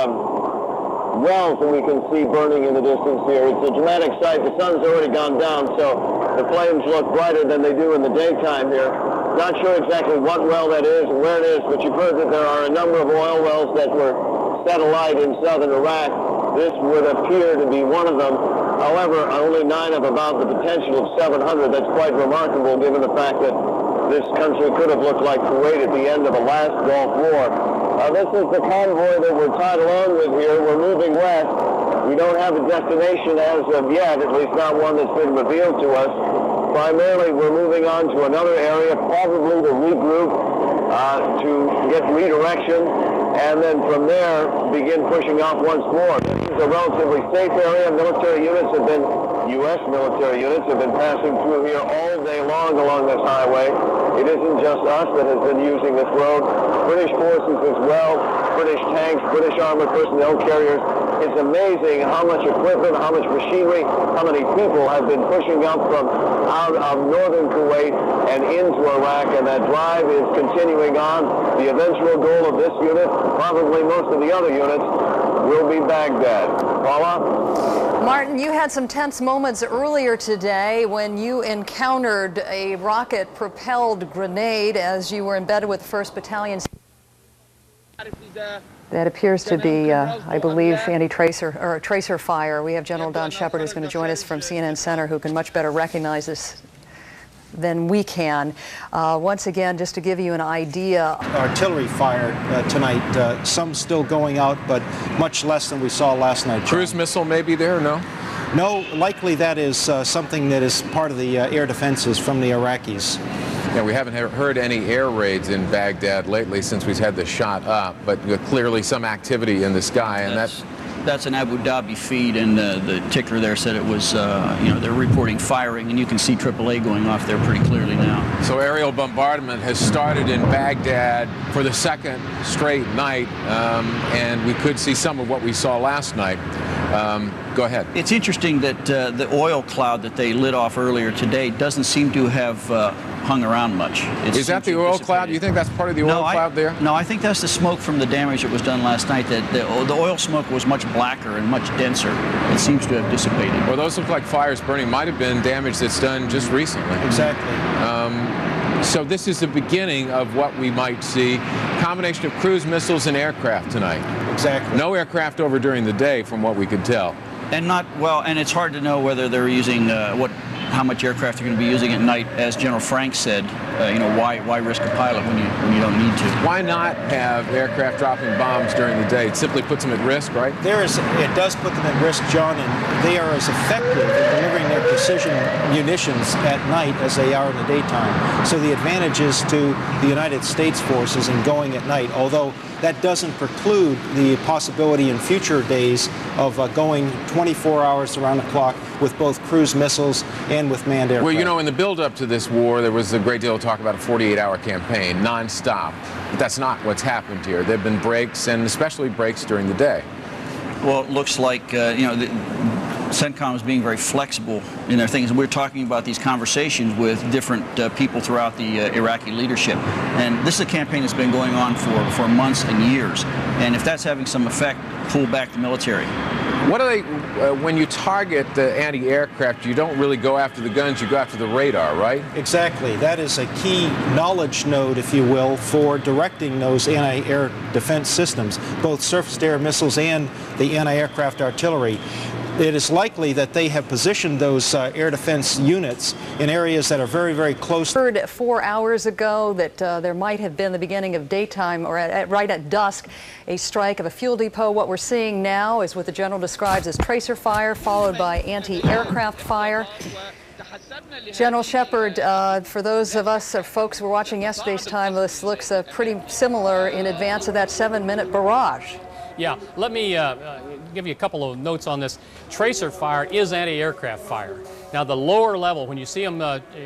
wells that we can see burning in the distance here. It's a dramatic sight. The sun's already gone down, so the flames look brighter than they do in the daytime here. Not sure exactly what well that is and where it is, but you've heard that there are a number of oil wells that were set alight in southern Iraq. This would appear to be one of them. However, only 9 of about the potential of 700. That's quite remarkable given the fact that this country could have looked like Kuwait at the end of the last Gulf War. This is the convoy that we're tied along with here. We're moving west. We don't have a destination as of yet, at least not one that's been revealed to us. Primarily, we're moving on to another area, probably to regroup, to get redirection, and then from there begin pushing off once more. This is a relatively safe area. Military units have been, U.S. military units have been passing through here all day long along this highway. It isn't just us that has been using this road. British forces as well, British tanks, British armored personnel carriers. It's amazing how much equipment, how much machinery, how many people have been pushing up from out of northern Kuwait and into Iraq, and that drive is continuing on. The eventual goal of this unit, probably most of the other units, will be Baghdad. Paula? Martin, you had some tense moments earlier today when you encountered a rocket-propelled grenade as you were embedded with 1st Battalion. That appears to be, I believe, anti-tracer or tracer fire. We have General Don Shepard who's going to join us from CNN Center, who can much better recognize this than we can. Once again, just to give you an idea. Artillery fire tonight, some still going out, but much less than we saw last night. Cruise missile maybe there, no? No, likely that is something that is part of the air defenses from the Iraqis. Yeah, we haven't heard any air raids in Baghdad lately since we've had the shot up, but clearly some activity in the sky, and that's an Abu Dhabi feed, and the ticker there said it was, you know, they're reporting firing, and you can see AAA going off there pretty clearly now. So aerial bombardment has started in Baghdad for the 2nd straight night, and we could see some of what we saw last night. Go ahead. It's interesting that the oil cloud that they lit off earlier today doesn't seem to have hung around much. Is that the oil cloud? Do you think that's part of the oil cloud there? No, I think that's the smoke from the damage that was done last night. That the oil smoke was much blacker and much denser. It seems to have dissipated. Well, those look like fires burning. Might have been damage that's done just recently. Exactly. So this is the beginning of what we might see. Combination of cruise missiles and aircraft tonight. Exactly. No aircraft over during the day, from what we could tell. And not well, and it's hard to know whether they're using how much aircraft they're going to be using at night. As General Frank said, you know, why risk a pilot when you don't need to? Why not have aircraft dropping bombs during the day? It simply puts them at risk, right? It does put them at risk, John, and they are as effective in delivering their precision munitions at night as they are in the daytime. So the advantage is to the United States forces in going at night, although that doesn't preclude the possibility in future days of going 24 hours around the clock with both cruise missiles and with manned aircraft. Well, you know, in the build-up to this war, there was a great deal of talk about a 48-hour campaign, non-stop. But that's not what's happened here. There have been breaks, and especially breaks during the day. Well, it looks like, you know, CENTCOM is being very flexible in their things. We're talking about these conversations with different people throughout the Iraqi leadership. And this is a campaign that's been going on for months and years. And if that's having some effect, pull back the military. What are they, when you target the anti-aircraft, you don't really go after the guns, you go after the radar, right? Exactly. That is a key knowledge node, if you will, for directing those anti-air defense systems, both surface-to-air missiles and the anti-aircraft artillery. it is likely that they have positioned those air defense units in areas that are very, very close. Heard 4 hours ago that there might have been the beginning of daytime or right at dusk, a strike of a fuel depot. What we're seeing now is what the general describes as tracer fire, followed by anti-aircraft fire. General Shepard, for those of us or folks who were watching yesterday's time, this looks pretty similar in advance of that 7-minute barrage. Yeah, let me give you a couple of notes on this. Tracer fire is anti-aircraft fire. Now, the lower level, when you see them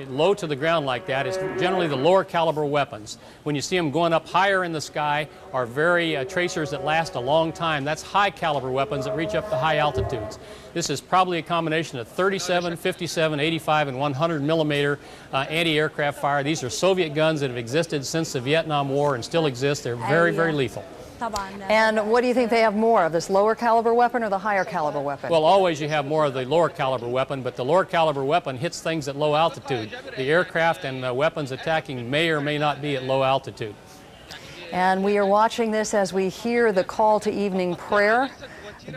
low to the ground like that, is generally the lower caliber weapons. When you see them going up higher in the sky, are very tracers that last a long time. That's high caliber weapons that reach up to high altitudes. This is probably a combination of 37, 57, 85, and 100 millimeter anti-aircraft fire. These are Soviet guns that have existed since the Vietnam War and still exist. They're very, very lethal. And what do you think they have more of, this lower caliber weapon or the higher caliber weapon? Well, always you have more of the lower caliber weapon, but the lower caliber weapon hits things at low altitude. The aircraft and weapons attacking may or may not be at low altitude. And we are watching this as we hear the call to evening prayer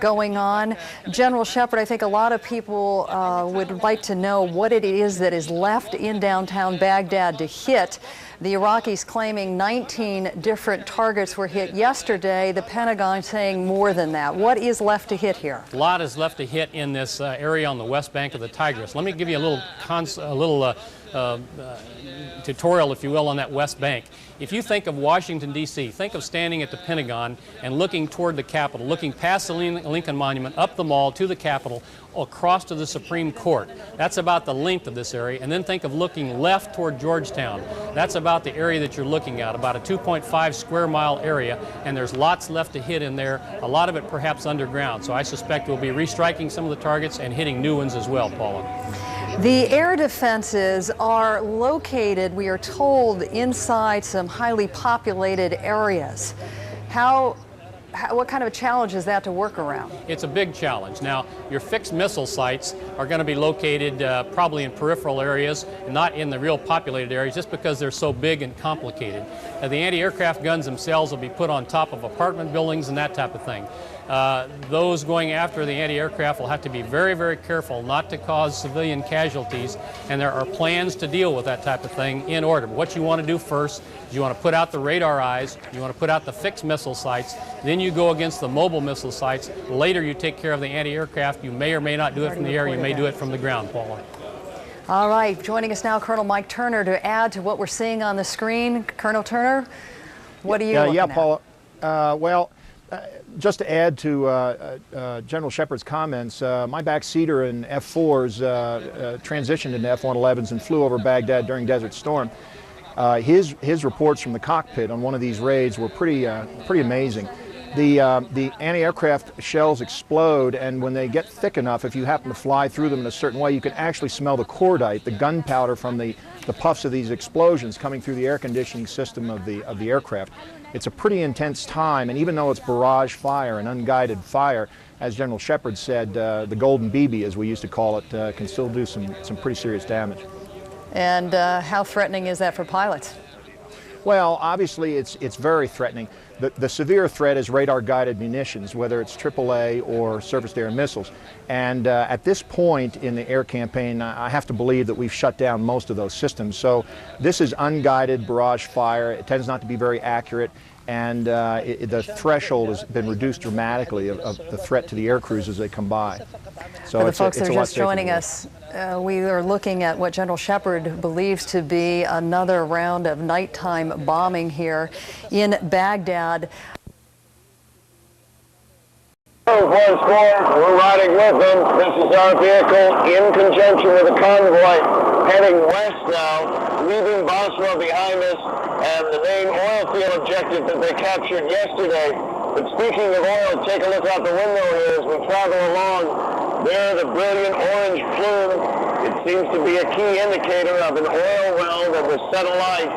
going on. General Shepard, I think a lot of people would like to know what it is that is left in downtown Baghdad to hit. The Iraqis claiming 19 different targets were hit yesterday. The Pentagon saying more than that. What is left to hit here? A lot is left to hit in this area on the west bank of the Tigris. Let me give you a little tutorial, if you will, on that west bank. If you think of Washington, D.C., think of standing at the Pentagon and looking toward the Capitol, looking past the Lincoln Monument, up the mall to the Capitol, across to the Supreme Court. That's about the length of this area. And then think of looking left toward Georgetown. That's about the area that you're looking at, about a 2.5 square mile area, and there's lots left to hit in there, a lot of it perhaps underground. So I suspect we'll be restriking some of the targets and hitting new ones as well, Paula. The air defenses are located, we are told, inside some highly populated areas. What kind of a challenge is that to work around? It's a big challenge. Now, your fixed missile sites are going to be located probably in peripheral areas, not in the real populated areas, just because they're so big and complicated. The anti-aircraft guns themselves will be put on top of apartment buildings and that type of thing. Those going after the anti-aircraft will have to be very, very careful not to cause civilian casualties, and there are plans to deal with that type of thing in order. What you want to do first is you want to put out the radar eyes, you want to put out the fixed missile sites, then you go against the mobile missile sites. Later you take care of the anti-aircraft. You may or may not do it from the air, you may do it from the ground, Paula. All right, joining us now, Colonel Mike Turner, to add to what we're seeing on the screen. Colonel Turner, what are you looking at? Paula. Just to add to General Shepard's comments, my backseater in F-4s transitioned into F-111s and flew over Baghdad during Desert Storm. His reports from the cockpit on one of these raids were pretty amazing. The anti-aircraft shells explode, and when they get thick enough, if you happen to fly through them in a certain way, you can actually smell the cordite, the gunpowder from the puffs of these explosions coming through the air conditioning system of the aircraft. It's a pretty intense time, and even though it's barrage fire and unguided fire, as General Shepard said, the Golden BB, as we used to call it, can still do some pretty serious damage. And how threatening is that for pilots? Well, obviously it's very threatening. The severe threat is radar-guided munitions, whether it's AAA or surface-to-air missiles. And at this point in the air campaign, I have to believe that we've shut down most of those systems. So this is unguided barrage fire. It tends not to be very accurate, and the threshold has been reduced dramatically of the threat to the air crews as they come by. So for the folks that are just joining us, we are looking at what General Shepard believes to be another round of nighttime bombing here in Baghdad. We're riding with them. This is our vehicle in conjunction with a convoy heading west now, leaving Basra behind us and the main oil field objective that they captured yesterday. But speaking of oil, take a look out the window here as we travel along. There, the brilliant orange plume. It seems to be a key indicator of an oil well that was set alight.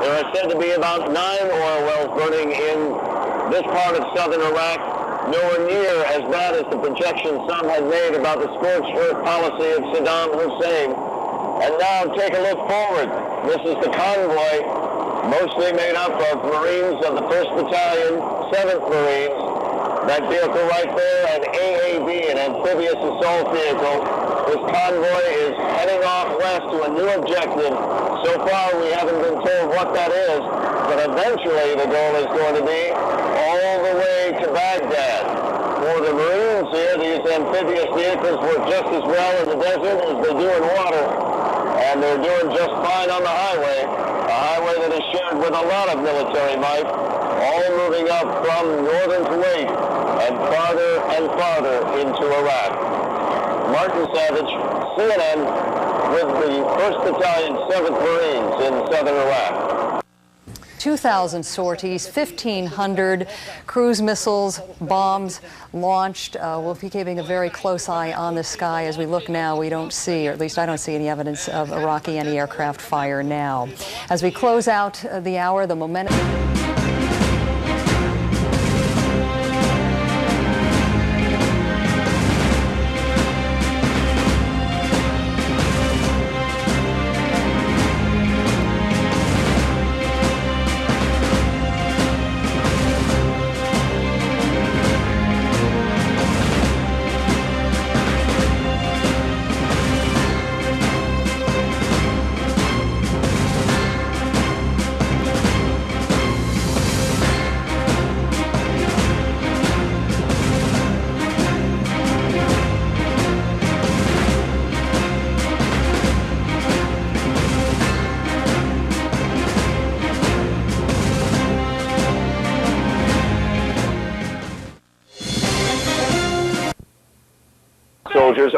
There are said to be about 9 oil wells burning in this part of southern Iraq. Nowhere near as bad as the projections some had made about the scorched earth policy of Saddam Hussein. And now take a look forward. This is the convoy, mostly made up of Marines of the 1st Battalion, 7th Marines. That vehicle right there, an AAV, an amphibious assault vehicle. This convoy is heading off west to a new objective. So far, we haven't been told what that is, but eventually the goal is going to be all the way to Baghdad. For the Marines here, these amphibious vehicles work just as well in the desert as they do in water, and they're doing just fine on the highway, a highway that is shared with a lot of military might, all moving up from northern Kuwait and farther into Iraq. Martin Savage, CNN, with the 1st Battalion, 7th Marines in southern Iraq. 2,000 sorties, 1,500 cruise missiles, bombs launched. We'll be keeping a very close eye on the sky. As we look now, we don't see, or at least I don't see any evidence of Iraqi anti-aircraft fire now. As we close out the hour, the momentum...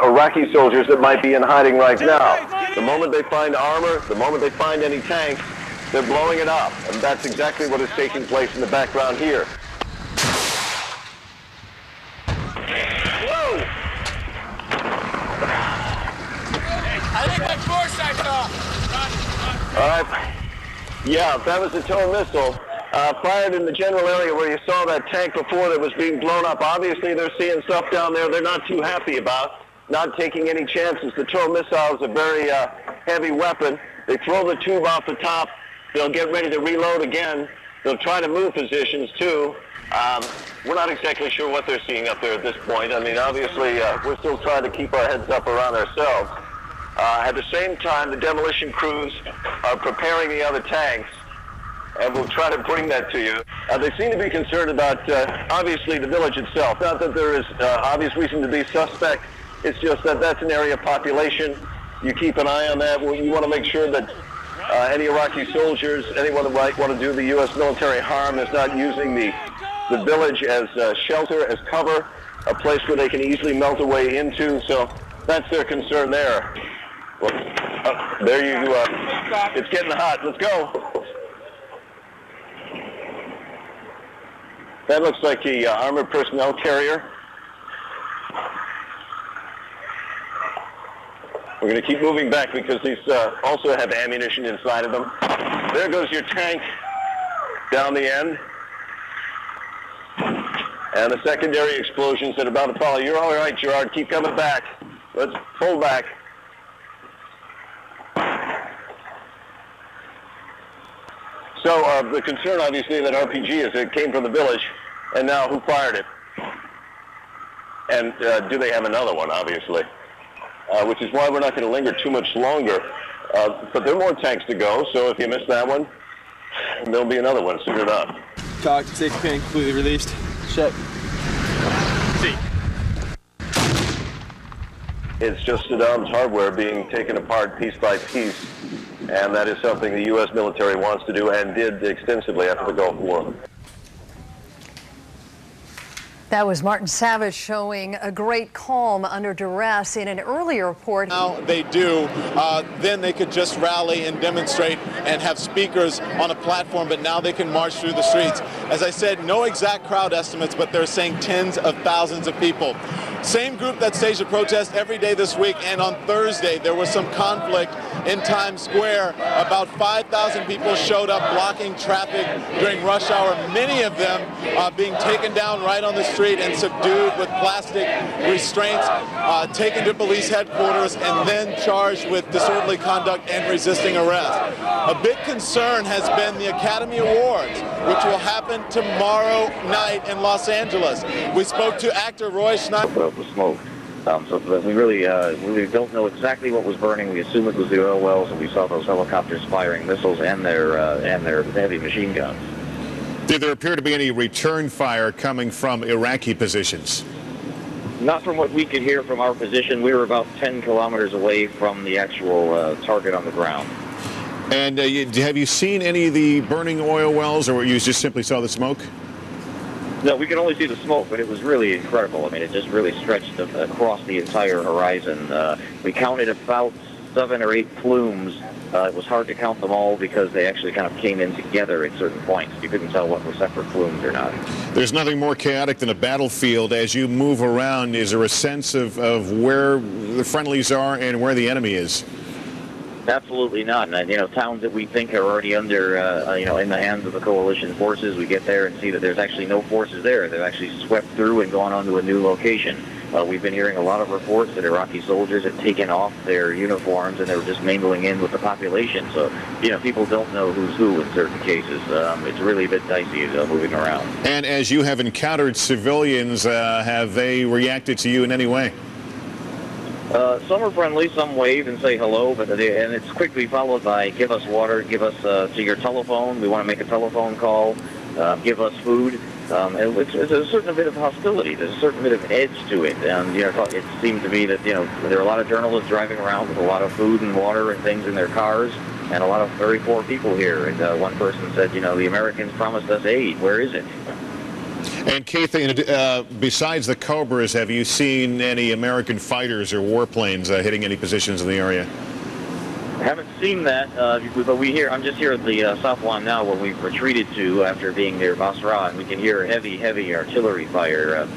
Iraqi soldiers that might be in hiding right now. The moment they find armor, the moment they find any tanks, they're blowing it up. And that's exactly what is taking place in the background here. Whoa! I think my foresight's off. All right. Yeah, that was a tow missile. Fired in the general area where you saw that tank before that was being blown up. Obviously, they're seeing stuff down there they're not too happy about, not taking any chances. The tow missile is a very heavy weapon. They throw the tube off the top. They'll get ready to reload again. They'll try to move positions, too. We're not exactly sure what they're seeing up there at this point. I mean, obviously, we're still trying to keep our heads up around ourselves. At the same time, the demolition crews are preparing the other tanks, and we'll try to bring that to you. They seem to be concerned about, obviously, the village itself. Not that there is obvious reason to be suspect. It's just that that's an area of population. You keep an eye on that. You want to make sure that any Iraqi soldiers, anyone that might want to do the U.S. military harm, is not using the village as shelter, as cover, a place where they can easily melt their way into. So that's their concern there. Well, there you go. It's getting hot. Let's go. That looks like the armored personnel carrier. We're going to keep moving back because these also have ammunition inside of them. There goes your tank down the end. And the secondary explosions that are about to follow. You're all right, Gerard. Keep coming back. Let's pull back. So the concern, obviously, that RPG is it came from the village, and now who fired it? And do they have another one, obviously? Which is why we're not going to linger too much longer. But there are more tanks to go, so if you miss that one, there'll be another one soon enough. Talk, safety pin completely released. Check. See. It's just Saddam's hardware being taken apart piece by piece, and that is something the U.S. military wants to do and did extensively after the Gulf War. That was Martin Savage showing a great calm under duress. In an earlier report, now they do, then they could just rally and demonstrate and have speakers on a platform, but now they can march through the streets. As I said, no exact crowd estimates, but they're saying tens of thousands of people. Same group that staged a protest every day this week, and on Thursday there was some conflict in Times Square. About 5,000 people showed up blocking traffic during rush hour, many of them being taken down right on the street and subdued with plastic restraints, taken to police headquarters and then charged with disorderly conduct and resisting arrest. A big concern has been the Academy Awards, which will happen tomorrow night in Los Angeles. We spoke to actor Roy Schneider. The smoke. So we really don't know exactly what was burning. We assume it was the oil wells, and we saw those helicopters firing missiles and their heavy machine guns. Did there appear to be any return fire coming from Iraqi positions? Not from what we could hear from our position. We were about 10 kilometers away from the actual target on the ground. And have you seen any of the burning oil wells, or you just simply saw the smoke? No, we could only see the smoke, but it was really incredible. I mean, it just really stretched across the entire horizon. We counted about 7 or 8 plumes. It was hard to count them all because they actually kind of came in together at certain points. You couldn't tell what were separate plumes or not. There's nothing more chaotic than a battlefield. As you move around, is there a sense of where the friendlies are and where the enemy is? Absolutely not. And, towns that we think are already under, in the hands of the coalition forces, we get there and see that there's actually no forces there. They've actually swept through and gone on to a new location. We've been hearing a lot of reports that Iraqi soldiers had taken off their uniforms and they were just mingling in with the population. So, people don't know who's who in certain cases. It's really a bit dicey moving around. And as you have encountered civilians, have they reacted to you in any way? Some are friendly, some wave and say hello, and it's quickly followed by give us water, give us to your telephone, we want to make a telephone call, give us food. And it's a certain bit of hostility. There's a certain bit of edge to it. And, it seemed to me that, there are a lot of journalists driving around with a lot of food and water and things in their cars, and a lot of very poor people here. And one person said, the Americans promised us aid. Where is it? And Keith, besides the Cobras, have you seen any American fighters or warplanes hitting any positions in the area? I haven't seen that, but I'm just here at the Safwan now, where we've retreated to after being near Basra, and we can hear heavy artillery fire.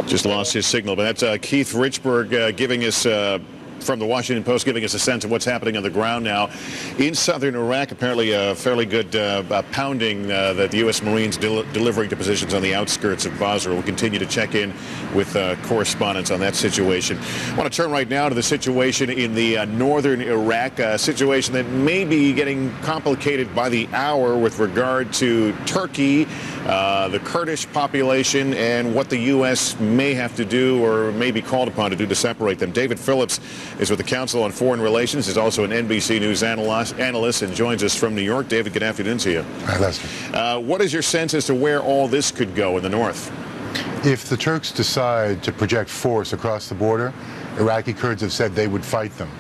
Just lost his signal, but that's Keith Richburg giving us from the Washington Post, giving us a sense of what's happening on the ground now in southern Iraq. Apparently a fairly good pounding that the U.S. Marines delivering to positions on the outskirts of Basra. We'll continue to check in with correspondents on that situation. I want to turn right now to the situation in the northern Iraq, a situation that may be getting complicated by the hour with regard to Turkey, the Kurdish population, and what the U.S. may have to do or may be called upon to do to separate them. David Phillips is with the Council on Foreign Relations. He's also an NBC News analyst and joins us from New York. David, good afternoon to you. Hi, Lester. What is your sense as to where all this could go in the north? If the Turks decide to project force across the border, Iraqi Kurds have said they would fight them.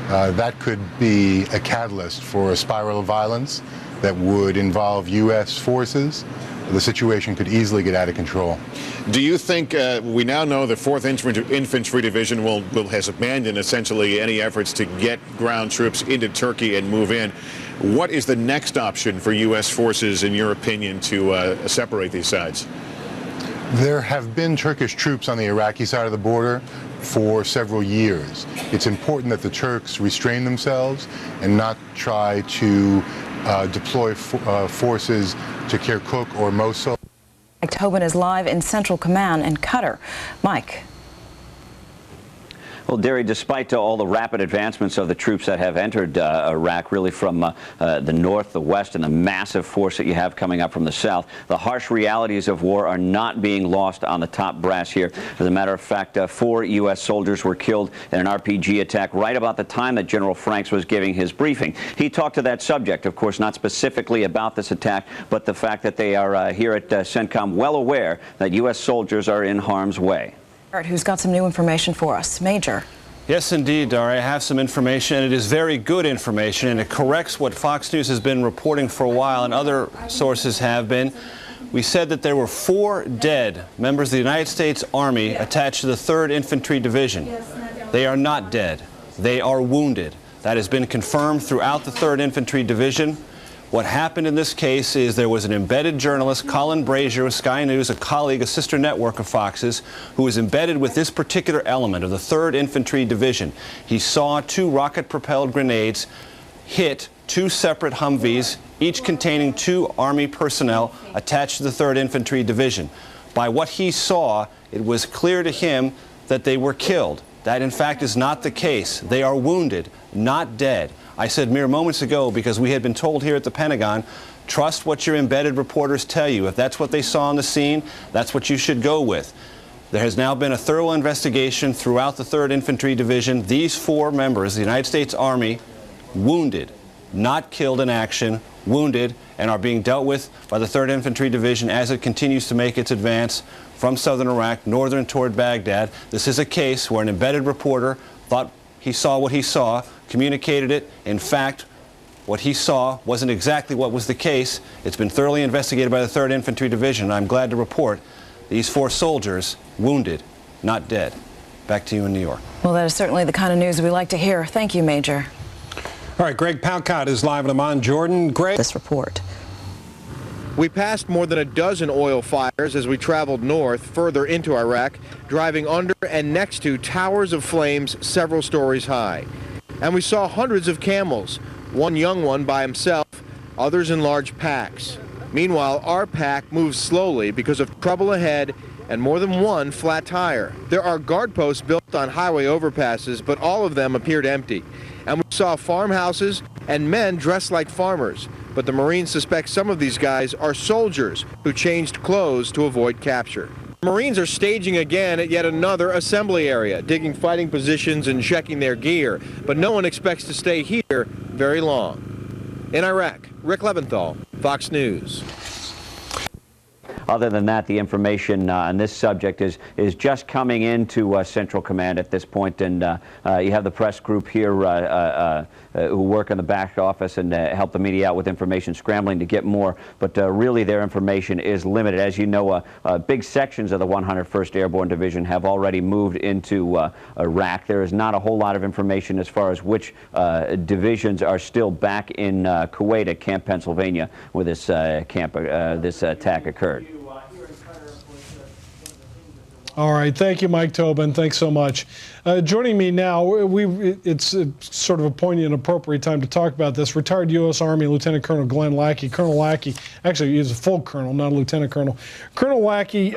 That could be a catalyst for a spiral of violence that would involve U.S. forces. The situation could easily get out of control. Do you think, we now know the 4th Infantry Division has abandoned essentially any efforts to get ground troops into Turkey and move in. What is the next option for U.S. forces, in your opinion, to separate these sides? There have been Turkish troops on the Iraqi side of the border for several years. It's important that the Turks restrain themselves and not try to deploy forces to Kirkuk or Mosul. Mike Tobin is live in Central Command in Qatar. Mike. Well, Derry, despite all the rapid advancements of the troops that have entered Iraq, really from the north, the west, and the massive force that you have coming up from the south, the harsh realities of war are not being lost on the top brass here. As a matter of fact, 4 U.S. soldiers were killed in an RPG attack right about the time that General Franks was giving his briefing. He talked to that subject, of course, not specifically about this attack, but the fact that they are here at CENTCOM well aware that U.S. soldiers are in harm's way. Who's got some new information for us? Major. Yes, indeed, Dari. I have some information, and it is very good information, and it corrects what Fox News has been reporting for a while, and other sources have been. We said that there were 4 dead members of the United States Army attached to the 3rd Infantry Division. They are not dead. They are wounded. That has been confirmed throughout the 3rd Infantry Division. What happened in this case is there was an embedded journalist, Colin Brazier with Sky News, a colleague, a sister network of Fox's, who was embedded with this particular element of the 3rd Infantry Division. He saw 2 rocket-propelled grenades hit 2 separate Humvees, each containing 2 Army personnel attached to the 3rd Infantry Division. By what he saw, it was clear to him that they were killed. That, in fact, is not the case. They are wounded, not dead. I said mere moments ago, because we had been told here at the Pentagon, trust what your embedded reporters tell you. If that's what they saw on the scene, that's what you should go with. There has now been a thorough investigation throughout the 3rd Infantry Division. These 4 members of the United States Army wounded, not killed in action, wounded, and are being dealt with by the 3rd Infantry Division as it continues to make its advance from southern Iraq, northern toward Baghdad. This is a case where an embedded reporter thought he saw what he saw, communicated it. In fact, what he saw wasn't exactly what was the case. It's been thoroughly investigated by the 3rd Infantry Division, and I'm glad to report these 4 soldiers wounded, not dead. Back to you in New York. Well, that is certainly the kind of news we like to hear. Thank you, Major. All right, Greg Palcott is live in Amman, Jordan. Greg. This report. We passed more than a dozen oil fires as we traveled north, further into Iraq, driving under and next to towers of flames several stories high. And we saw hundreds of camels, one young one by himself, others in large packs. Meanwhile, our pack moves slowly because of trouble ahead and more than one flat tire. There are guard posts built on highway overpasses, but all of them appeared empty. And we saw farmhouses and men dressed like farmers. But the Marines suspect some of these guys are soldiers who changed clothes to avoid capture. Marines are staging again at yet another assembly area, digging fighting positions and checking their gear. But no one expects to stay here very long. In Iraq, Rick Leventhal, Fox News. Other than that, the information on this subject is just coming into Central Command at this point, and you have the press group here who work in the back office and help the media out with information, scrambling to get more, but really their information is limited. As you know, big sections of the 101st Airborne Division have already moved into Iraq. There is not a whole lot of information as far as which divisions are still back in Kuwait at Camp Pennsylvania, where this this attack occurred. All right, thank you, Mike Tobin. Thanks so much. Joining me now, it's sort of a poignant and appropriate time to talk about this. Retired U.S. Army Lieutenant Colonel Glenn Lackey. Colonel Lackey, actually, he's a full colonel, not a lieutenant colonel. Colonel Lackey,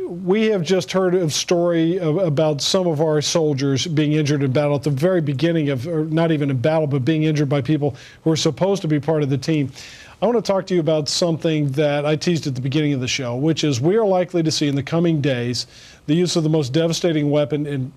we have just heard a story about some of our soldiers being injured in battle at the very beginning of, or not even in battle, but being injured by people who are supposed to be part of the team. I want to talk to you about something that I teased at the beginning of the show, which is we are likely to see in the coming days the use of the most devastating weapon in,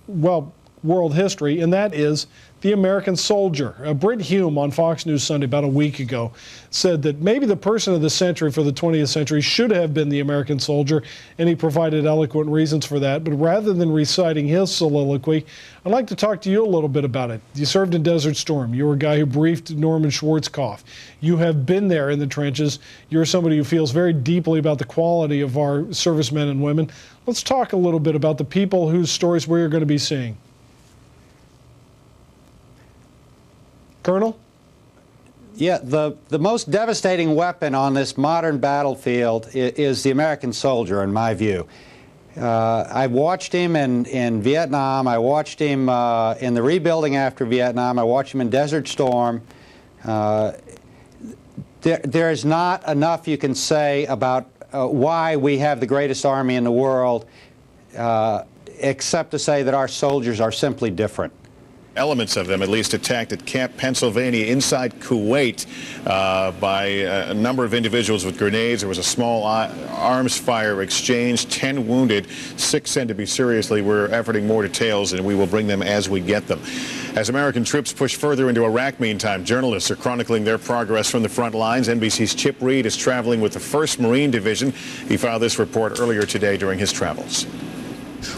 well, world history, and that is the American soldier. Britt Hume on Fox News Sunday about a week ago said that maybe the person of the century for the 20th century should have been the American soldier, and he provided eloquent reasons for that. But rather than reciting his soliloquy, I'd like to talk to you a little bit about it. You served in Desert Storm. You were a guy who briefed Norman Schwarzkopf. You have been there in the trenches. You're somebody who feels very deeply about the quality of our servicemen and women. Let's talk a little bit about the people whose stories we're going to be seeing. Colonel? Yeah, the most devastating weapon on this modern battlefield is the American soldier, in my view. I watched him in Vietnam. I watched him in the rebuilding after Vietnam. I watched him in Desert Storm. There is not enough you can say about why we have the greatest army in the world, except to say that our soldiers are simply different. Elements of them, at least, attacked at Camp Pennsylvania inside Kuwait by a number of individuals with grenades. There was a small arms fire exchange, 10 wounded, 6 said to be seriously. We're efforting more details, and we will bring them as we get them. As American troops push further into Iraq, meantime, journalists are chronicling their progress from the front lines. NBC's Chip Reed is traveling with the 1st Marine Division. He filed this report earlier today during his travels.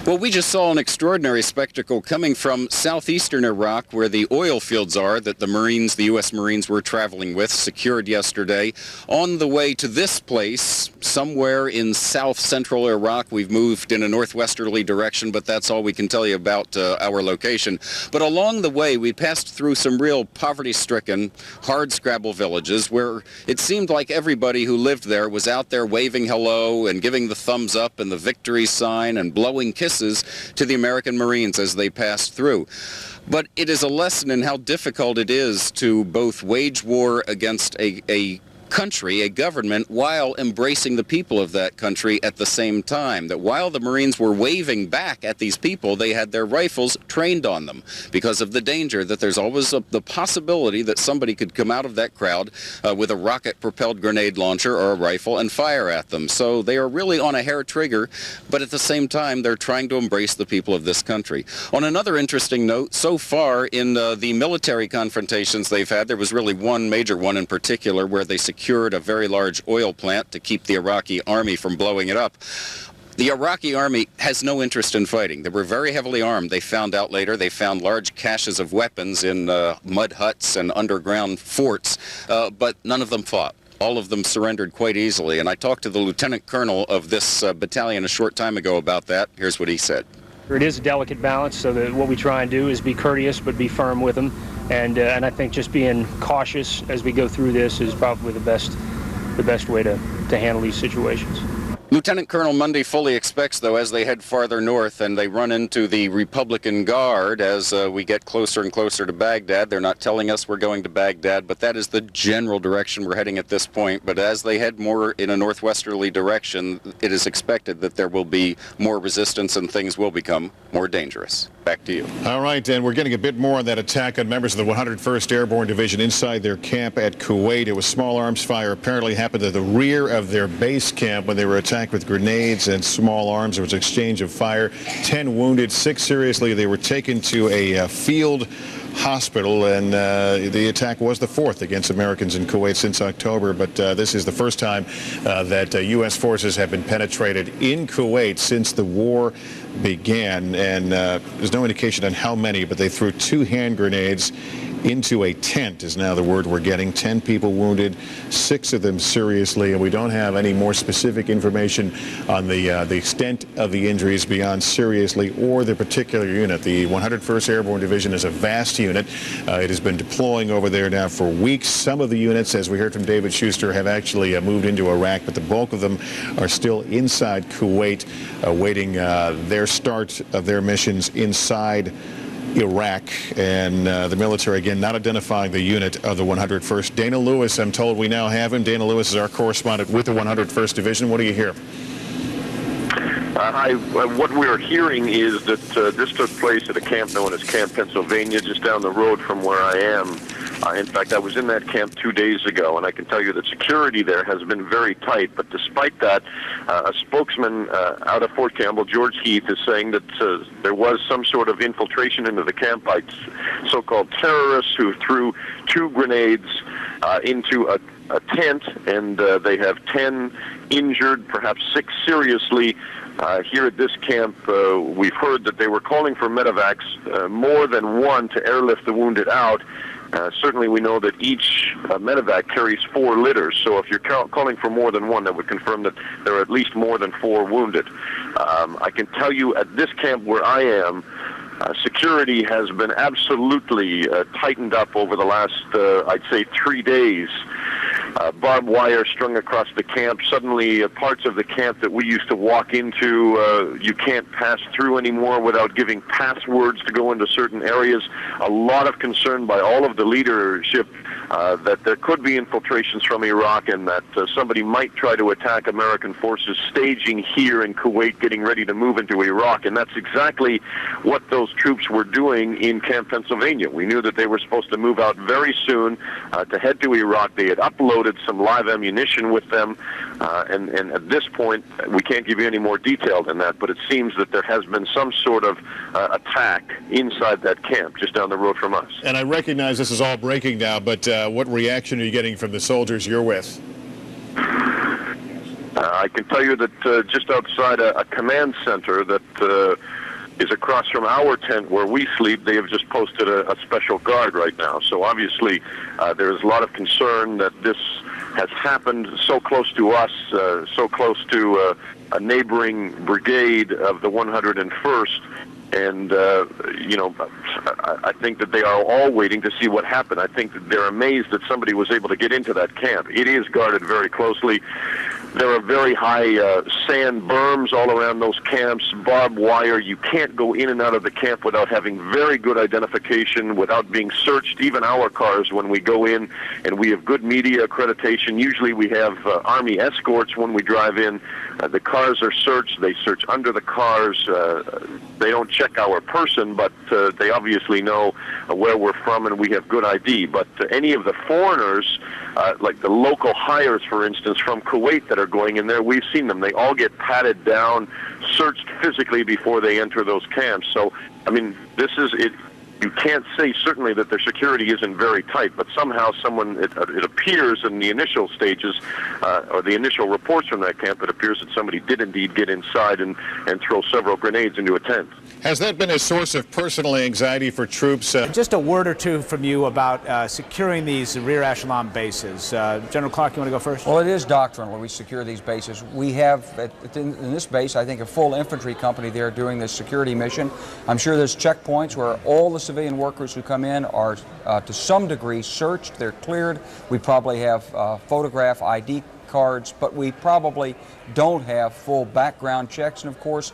Well, we just saw an extraordinary spectacle coming from southeastern Iraq, where the oil fields are that the Marines, the U.S. Marines were traveling with, secured yesterday. On the way to this place, somewhere in south-central Iraq, we've moved in a northwesterly direction, but that's all we can tell you about our location. But along the way, we passed through some real poverty-stricken, hardscrabble villages where it seemed like everybody who lived there was out there waving hello and giving the thumbs up and the victory sign and blowing kisses to the American Marines as they passed through. But it is a lesson in how difficult it is to both wage war against a country, a government, while embracing the people of that country at the same time. That while the Marines were waving back at these people, they had their rifles trained on them because of the danger that there's always the possibility that somebody could come out of that crowd with a rocket-propelled grenade launcher or a rifle and fire at them. So they are really on a hair trigger, but at the same time, they're trying to embrace the people of this country. On another interesting note, so far in the military confrontations they've had, there was really one major one in particular where they secured a very large oil plant to keep the Iraqi army from blowing it up. The Iraqi army has no interest in fighting. They were very heavily armed. They found out later they found large caches of weapons in mud huts and underground forts, but none of them fought. All of them surrendered quite easily. And I talked to the lieutenant colonel of this battalion a short time ago about that. Here's what he said. It is a delicate balance, so that what we try and do is be courteous but be firm with them. And I think just being cautious as we go through this is probably the best way to handle these situations. Lieutenant Colonel Mundy fully expects, though, as they head farther north and they run into the Republican Guard as we get closer and closer to Baghdad. They're not telling us we're going to Baghdad, but that is the general direction we're heading at this point. But as they head more in a northwesterly direction, it is expected that there will be more resistance and things will become more dangerous. Back to you. All right, and we're getting a bit more on that attack on members of the 101st Airborne Division inside their camp at Kuwait. It was small arms fire apparently happened at the rear of their base camp when they were attacked with grenades and small arms. There was an exchange of fire. 10 wounded, 6 seriously. They were taken to a field hospital, and the attack was the 4th against Americans in Kuwait since October, but this is the first time that U.S. forces have been penetrated in Kuwait since the war began, and there's no indication on how many, but they threw 2 hand grenades into a tent is now the word we're getting. 10 people wounded, 6 of them seriously, and we don't have any more specific information on the extent of the injuries beyond seriously or the particular unit. The 101st Airborne Division is a vast unit. It has been deploying over there now for weeks. Some of the units, as we heard from David Schuster, have actually moved into Iraq, but the bulk of them are still inside Kuwait, awaiting their start of their missions inside Iraq, and the military, again, not identifying the unit of the 101st. Dana Lewis, I'm told we now have him. Dana Lewis is our correspondent with the 101st Division. What do you hear? What we're hearing is that this took place at a camp known as Camp Pennsylvania, just down the road from where I am. In fact, I was in that camp 2 days ago, and I can tell you that security there has been very tight. But despite that, a spokesman out of Fort Campbell, George Heath, is saying that there was some sort of infiltration into the camp by so-called terrorists who threw 2 grenades into a tent, and they have 10 injured, perhaps 6 seriously. Here at this camp, we've heard that they were calling for medevacs, more than one, to airlift the wounded out. Certainly we know that each medevac carries 4 litters, so if you're calling for more than one, that would confirm that there are at least more than 4 wounded. I can tell you at this camp where I am, security has been absolutely tightened up over the last, I'd say, 3 days. Barbed wire strung across the camp. Suddenly, parts of the camp that we used to walk into, you can't pass through anymore without giving passwords to go into certain areas. A lot of concern by all of the leadership that there could be infiltrations from Iraq, and that somebody might try to attack American forces staging here in Kuwait, getting ready to move into Iraq. And that's exactly what those troops were doing in Camp Pennsylvania. We knew that they were supposed to move out very soon to head to Iraq. They had uploaded some live ammunition with them, and at this point, we can't give you any more detail than that, but it seems that there has been some sort of attack inside that camp just down the road from us. And I recognize this is all breaking now, but what reaction are you getting from the soldiers you're with? I can tell you that just outside a command center that is across from our tent where we sleep, they have just posted a special guard right now. So obviously there's a lot of concern that this has happened so close to us, so close to a neighboring brigade of the 101st. And, you know, I think that they are all waiting to see what happened. I think that they're amazed that somebody was able to get into that camp. It is guarded very closely. There are very high sand berms all around those camps, barbed wire. You can't go in and out of the camp without having very good identification, without being searched, even our cars when we go in, and we have good media accreditation. Usually we have Army escorts when we drive in. The cars are searched. They search under the cars. They don't check our person, but they obviously know where we're from, and we have good ID. But any of the foreigners, like the local hires, for instance, from Kuwait that are going in there, we've seen them. They all get patted down, searched physically before they enter those camps. So, I mean, this is it. You can't say certainly that their security isn't very tight, but somehow it appears in the initial stages, or the initial reports from that camp, it appears that somebody did indeed get inside and throw several grenades into a tent. Has that been a source of personal anxiety for troops? Just a word or two from you about securing these rear echelon bases. General Clark, you want to go first? Well, it is doctrinal when we secure these bases. We have, in this base, I think, a full infantry company there doing this security mission. I'm sure there's checkpoints where all the civilian workers who come in are, to some degree, searched. They're cleared. We probably have photograph ID cards, but we probably don't have full background checks. And, of course,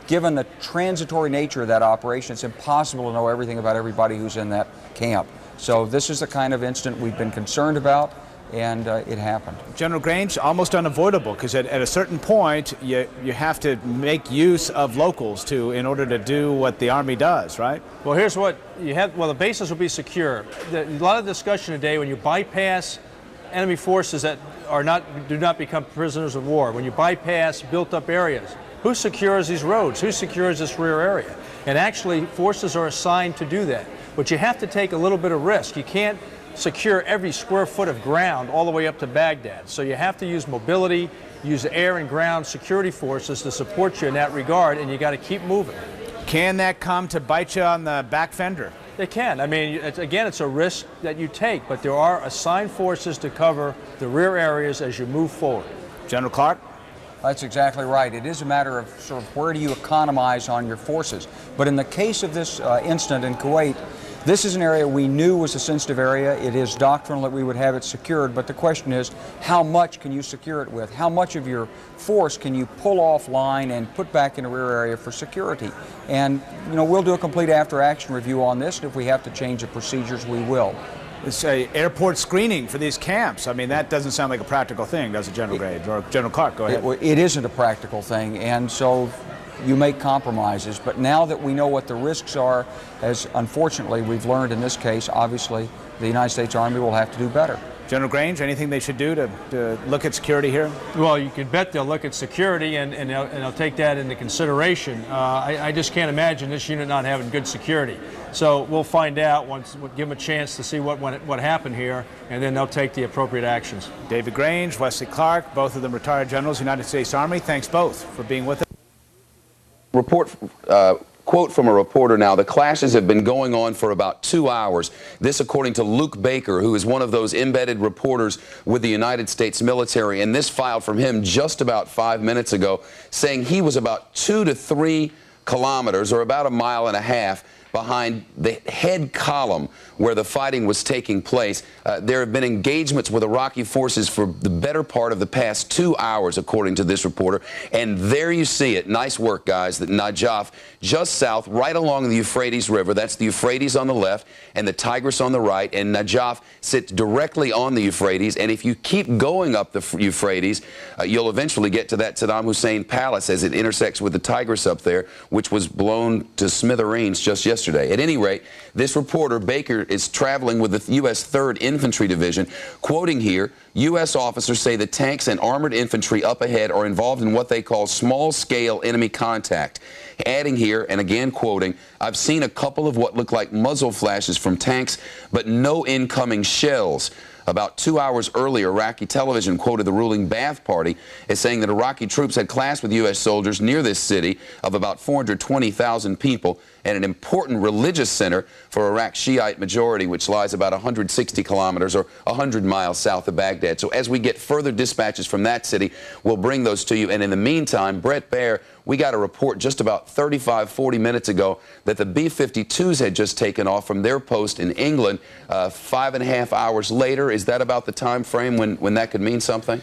given the transitory nature of that operation, it's impossible to know everything about everybody who's in that camp. So this is the kind of incident we've been concerned about, and it happened. General Grange, almost unavoidable, because at a certain point, you have to make use of locals in order to do what the Army does, right? Well, here's what you have. Well, the bases will be secure. A lot of discussion today when you bypass enemy forces that do not become prisoners of war, when you bypass built-up areas. Who secures these roads? Who secures this rear area? And actually, forces are assigned to do that. But you have to take a little bit of risk. You can't secure every square foot of ground all the way up to Baghdad. So you have to use mobility, use air and ground security forces to support you in that regard, and you got to keep moving. Can that come to bite you on the back fender? It can. I mean, again, it's a risk that you take, but there are assigned forces to cover the rear areas as you move forward. General Clark? That's exactly right. It is a matter of sort of where do you economize on your forces. But in the case of this incident in Kuwait, this is an area we knew was a sensitive area. It is doctrinal that we would have it secured, but the question is, how much can you secure it with? How much of your force can you pull offline and put back in a rear area for security? And, you know, we'll do a complete after-action review on this, and if we have to change the procedures, we will. It's airport screening for these camps. I mean, that doesn't sound like a practical thing, does it, General Grange? Or General Clark, go ahead. It isn't a practical thing, and so you make compromises. But now that we know what the risks are, as unfortunately we've learned in this case, obviously the United States Army will have to do better. General Grange, anything they should do to look at security here? Well, you can bet they'll look at security and they'll take that into consideration. I just can't imagine this unit not having good security. So we'll find out once, we'll give them a chance to see what happened here, and then they'll take the appropriate actions. David Grange, Wesley Clark, both of them retired generals, United States Army. Thanks both for being with us. Quote from a reporter now, the clashes have been going on for about 2 hours. This according to Luke Baker, who is one of those embedded reporters with the United States military. And this filed from him just about 5 minutes ago, saying he was about 2 to 3 kilometers, or about 1.5 miles, behind the head column where the fighting was taking place. There have been engagements with Iraqi forces for the better part of the past 2 hours, according to this reporter. And there you see it. Nice work, guys. That Najaf, just south, right along the Euphrates River. That's the Euphrates on the left and the Tigris on the right. And Najaf sits directly on the Euphrates. And if you keep going up the Euphrates, you'll eventually get to that Saddam Hussein palace as it intersects with the Tigris up there, which was blown to smithereens just yesterday. At any rate, this reporter, Baker, is traveling with the U.S. 3rd Infantry Division. Quoting here, U.S. officers say the tanks and armored infantry up ahead are involved in what they call small-scale enemy contact. Adding here, and again quoting, I've seen a couple of what look like muzzle flashes from tanks, but no incoming shells. About 2 hours earlier, Iraqi television quoted the ruling Ba'ath Party as saying that Iraqi troops had clashed with U.S. soldiers near this city of about 420,000 people and an important religious center for Iraq's Shiite majority, which lies about 160 kilometers or 100 miles south of Baghdad. So as we get further dispatches from that city, we'll bring those to you. And in the meantime, Brett Baer, we got a report just about 40 minutes ago that the B-52s had just taken off from their post in England 5.5 hours later. Is that about the time frame when that could mean something?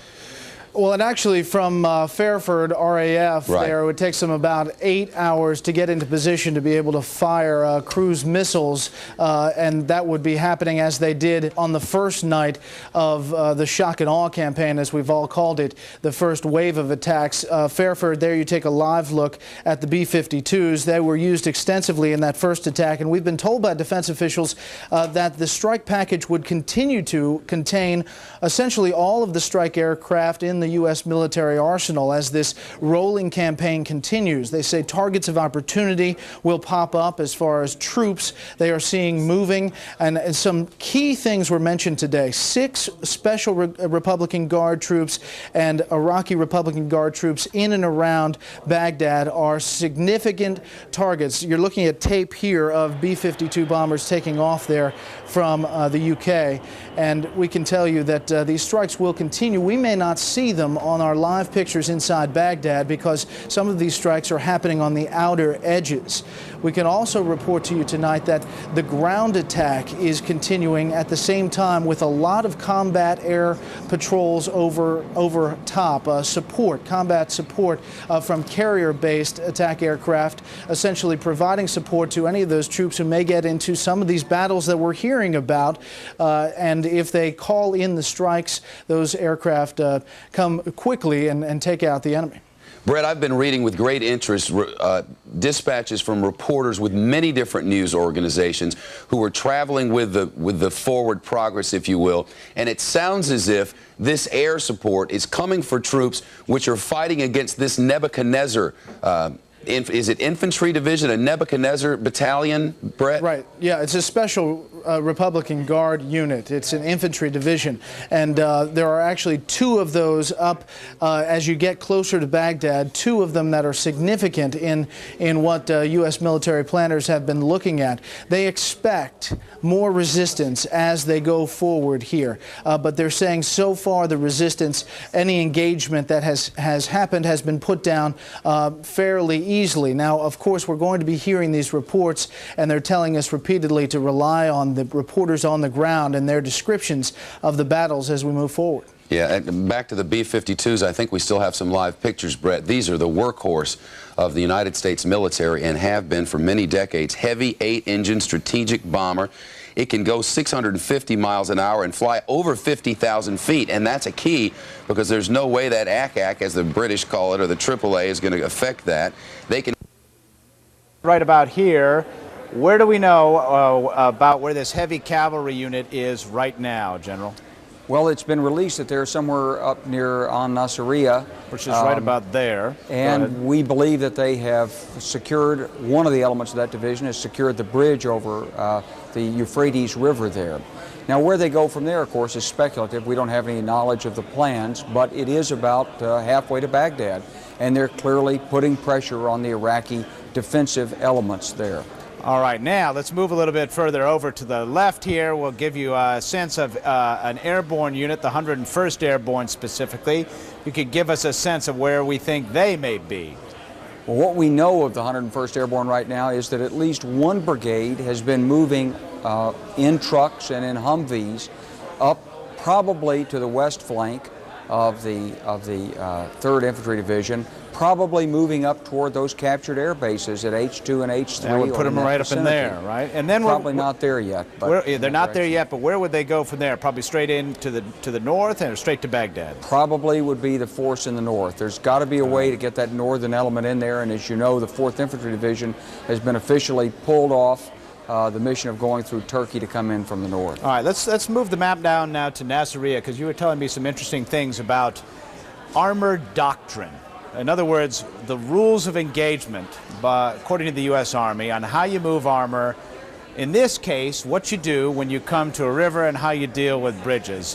Well, and actually from Fairford RAF, there it would take them about 8 hours to get into position to be able to fire cruise missiles, and that would be happening as they did on the first night of the shock and awe campaign, as we've all called it, the first wave of attacks. Fairford, there you take a live look at the B-52s. They were used extensively in that first attack, and we've been told by defense officials that the strike package would continue to contain essentially all of the strike aircraft in the U.S. military arsenal as this rolling campaign continues. They say targets of opportunity will pop up as far as troops they are seeing moving, and some key things were mentioned today. 6 special Republican Guard troops and Iraqi Republican Guard troops in and around Baghdad are significant targets. You're looking at tape here of B-52 bombers taking off there from the UK, and we can tell you that these strikes will continue. We may not see them on our live pictures inside Baghdad because some of these strikes are happening on the outer edges. We can also report to you tonight that the ground attack is continuing at the same time with a lot of combat air patrols over top, combat support from carrier-based attack aircraft, essentially providing support to any of those troops who may get into some of these battles that we're hearing about. And if they call in the strikes, those aircraft come quickly and take out the enemy. Brett, I've been reading with great interest dispatches from reporters with many different news organizations who are traveling with the forward progress, if you will, and it sounds as if this air support is coming for troops which are fighting against this Nebuchadnezzar. Is it infantry division, a Nebuchadnezzar battalion, Brett? Right, yeah, it's a special Republican Guard unit. It's an infantry division, and there are actually 2 of those up as you get closer to Baghdad, 2 of them that are significant in what U.S. military planners have been looking at. They expect more resistance as they go forward here, but they're saying so far the resistance, any engagement that has happened has been put down fairly easily. Now, of course, we're going to be hearing these reports, and they're telling us repeatedly to rely on the reporters on the ground and their descriptions of the battles as we move forward. Yeah, and back to the B-52s, I think we still have some live pictures, Brett. These are the workhorse of the United States military and have been for many decades. Heavy 8-engine strategic bomber. It can go 650 miles an hour and fly over 50,000 feet, and that's a key because there's no way that ACAC, as the British call it, or the AAA, is going to affect that. They can... Right about here, where do we know about where this heavy cavalry unit is right now, General? Well, it's been released that they're somewhere up near Nasiriyah, which is right about there. And we believe that they have secured, one of the elements of that division has secured the bridge over the Euphrates River there. Now, where they go from there, of course, is speculative. We don't have any knowledge of the plans, but it is about halfway to Baghdad, and they're clearly putting pressure on the Iraqi defensive elements there. All right, now let's move a little bit further over to the left here. We'll give you a sense of an airborne unit, the 101st Airborne specifically. You could give us a sense of where we think they may be. Well, what we know of the 101st Airborne right now is that at least one brigade has been moving in trucks and in Humvees up probably to the west flank of the 3rd Infantry Division, probably moving up toward those captured air bases at H2 and H3. That would put them right up in there, right? And then probably not there yet. But they're not there yet, but where would they go from there? Probably straight into the north and straight to Baghdad? Probably would be the force in the north. There's got to be a way to get that northern element in there, and as you know, the 4th Infantry Division has been officially pulled off the mission of going through Turkey to come in from the north. All right, let's move the map down now to Nasiriyah, because you were telling me some interesting things about armor doctrine. In other words, the rules of engagement, according to the U.S. Army, on how you move armor. In this case, what you do when you come to a river and how you deal with bridges.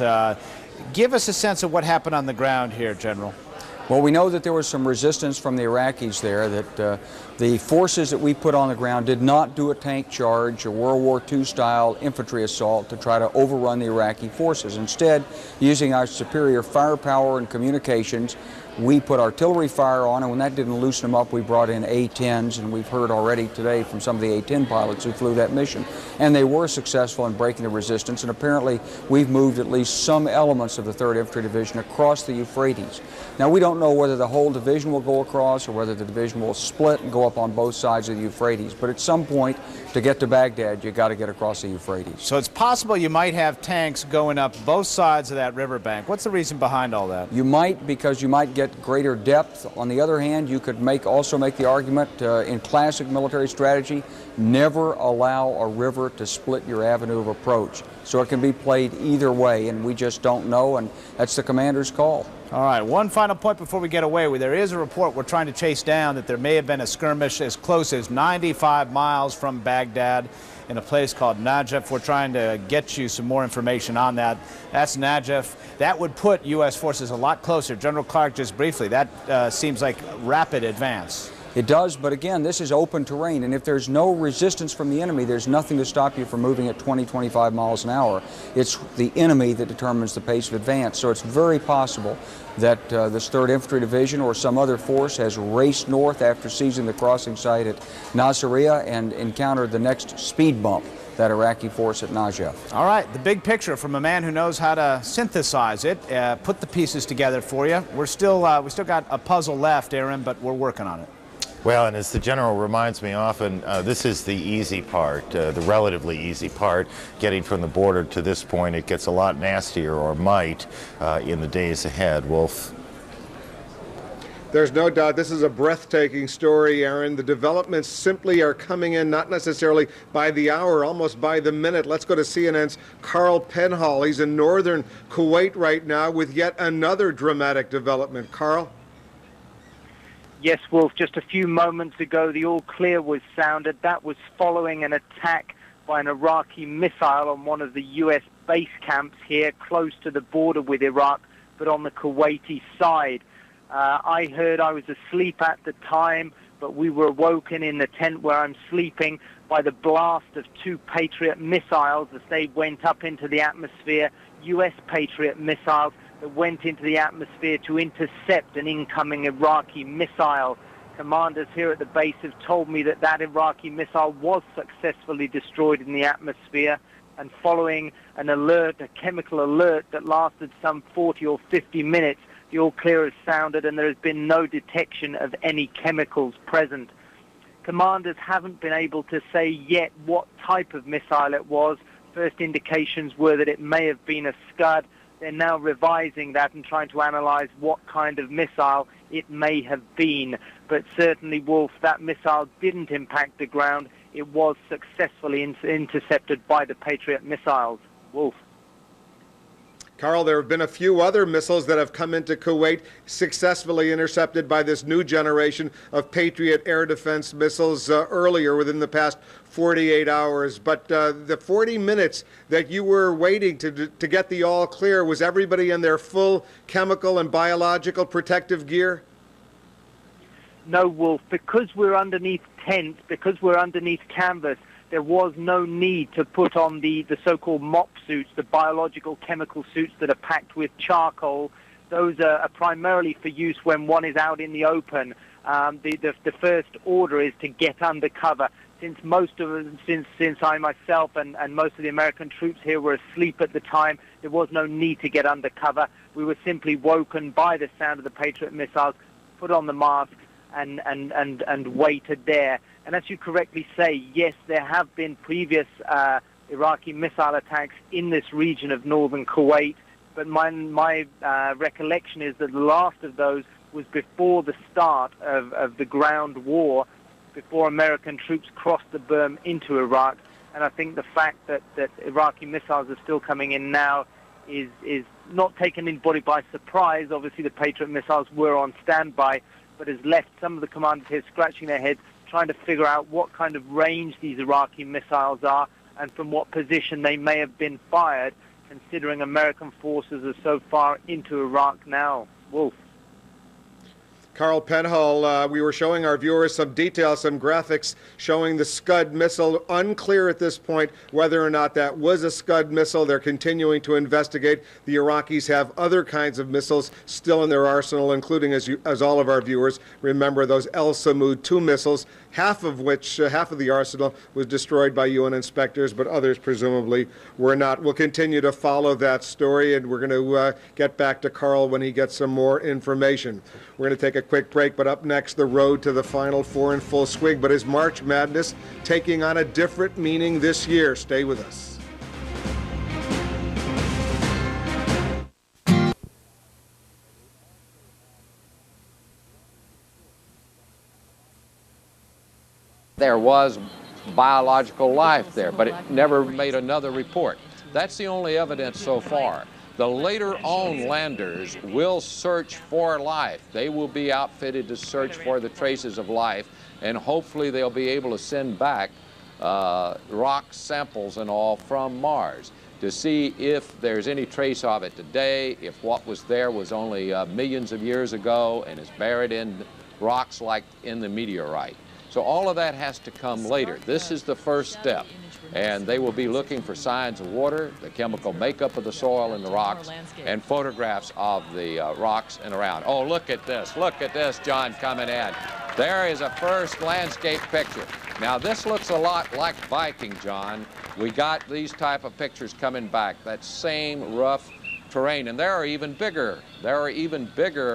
Give us a sense of what happened on the ground here, General. Well, we know that there was some resistance from the Iraqis there, that the forces that we put on the ground did not do a tank charge, a World War II style infantry assault to try to overrun the Iraqi forces. Instead, using our superior firepower and communications, we put artillery fire on, and when that didn't loosen them up, we brought in A-10s, and we've heard already today from some of the A-10 pilots who flew that mission. And they were successful in breaking the resistance, and apparently we've moved at least some elements of the 3rd Infantry Division across the Euphrates. Now, we don't know whether the whole division will go across or whether the division will split and go up on both sides of the Euphrates, but at some point, to get to Baghdad, you got to get across the Euphrates. So it's possible you might have tanks going up both sides of that riverbank. What's the reason behind all that? You might, because you might get greater depth. On the other hand, you could also make the argument in classic military strategy, never allow a river to split your avenue of approach. So it can be played either way, and we just don't know, and that's the commander's call. All right, one final point before we get away. There is a report we're trying to chase down that there may have been a skirmish as close as 95 miles from Baghdad in a place called Najaf. We're trying to get you some more information on that. That's Najaf. That would put U.S. forces a lot closer. General Clark, just briefly, that seems like rapid advance. It does, but again, this is open terrain, and if there's no resistance from the enemy, there's nothing to stop you from moving at 20, 25 miles an hour. It's the enemy that determines the pace of advance, so it's very possible that this 3rd Infantry Division or some other force has raced north after seizing the crossing site at Nasiriyah and encountered the next speed bump, that Iraqi force at Najaf. All right, the big picture from a man who knows how to synthesize it, put the pieces together for you. We still got a puzzle left, Aaron, but we're working on it. Well, and as the general reminds me often, this is the easy part, the relatively easy part. Getting from the border to this point, it gets a lot nastier, or might, in the days ahead. Wolf? There's no doubt this is a breathtaking story, Aaron. The developments simply are coming in, not necessarily by the hour, almost by the minute. Let's go to CNN's Carl Penhall. He's in northern Kuwait right now with yet another dramatic development. Carl? Yes, Wolf, just a few moments ago, the all clear was sounded. That was following an attack by an Iraqi missile on one of the U.S. base camps here, close to the border with Iraq, but on the Kuwaiti side. I heard, I was asleep at the time, but we were awoken in the tent where I'm sleeping by the blast of 2 Patriot missiles as they went up into the atmosphere, U.S. Patriot missiles that went into the atmosphere to intercept an incoming Iraqi missile. Commanders here at the base have told me that that Iraqi missile was successfully destroyed in the atmosphere, and following an alert, a chemical alert that lasted some 40 or 50 minutes, the all clear has sounded and there has been no detection of any chemicals present. Commanders haven't been able to say yet what type of missile it was. First indications were that it may have been a Scud. They're now revising that and trying to analyze what kind of missile it may have been. But certainly, Wolf, that missile didn't impact the ground. It was successfully intercepted by the Patriot missiles. Wolf. Carl, there have been a few other missiles that have come into Kuwait, successfully intercepted by this new generation of Patriot air defense missiles earlier within the past 48 hours. But the 40 minutes that you were waiting to get the all clear, was everybody in their full chemical and biological protective gear? No, Wolf, because we're underneath tents, because we're underneath canvas, there was no need to put on the so-called MOP suits, the biological chemical suits that are packed with charcoal. Those are primarily for use when one is out in the open. The first order is to get under cover. Since I myself and most of the American troops here were asleep at the time, there was no need to get under cover. We were simply woken by the sound of the Patriot missiles, put on the masks, and waited there. And as you correctly say, yes, there have been previous Iraqi missile attacks in this region of northern Kuwait, but my recollection is that the last of those was before the start of the ground war, before American troops crossed the berm into Iraq. And I think the fact that Iraqi missiles are still coming in now is not taking anybody by surprise. Obviously, the Patriot missiles were on standby, but has left some of the commanders here scratching their heads, trying to figure out what kind of range these Iraqi missiles are and from what position they may have been fired, considering American forces are so far into Iraq now. Wolf. Carl Penhall, we were showing our viewers some details, some graphics showing the Scud missile. Unclear at this point whether or not that was a Scud missile. They're continuing to investigate. The Iraqis have other kinds of missiles still in their arsenal, including, as all of our viewers remember, those El Samud 2 missiles, half of the arsenal was destroyed by UN inspectors, but others presumably were not. We'll continue to follow that story, and we're going to get back to Carl when he gets some more information. We're going to take a quick break, but up next, the road to the Final Four in full swing. But is March Madness taking on a different meaning this year? Stay with us. There was biological life there, but it never made another report. That's the only evidence so far. The later on landers will search for life. They will be outfitted to search for the traces of life, and hopefully they'll be able to send back rock samples and all from Mars to see if there's any trace of it today, if what was there was only millions of years ago and is buried in rocks like in the meteorite. So all of that has to come later. This is the first step. And they will be looking for signs of water, the chemical makeup of the soil and the rocks, and photographs of the rocks and around. Oh, look at this, John, coming in. There is a first landscape picture. Now, this looks a lot like Viking, John. We got these type of pictures coming back, that same rough terrain. And there are even bigger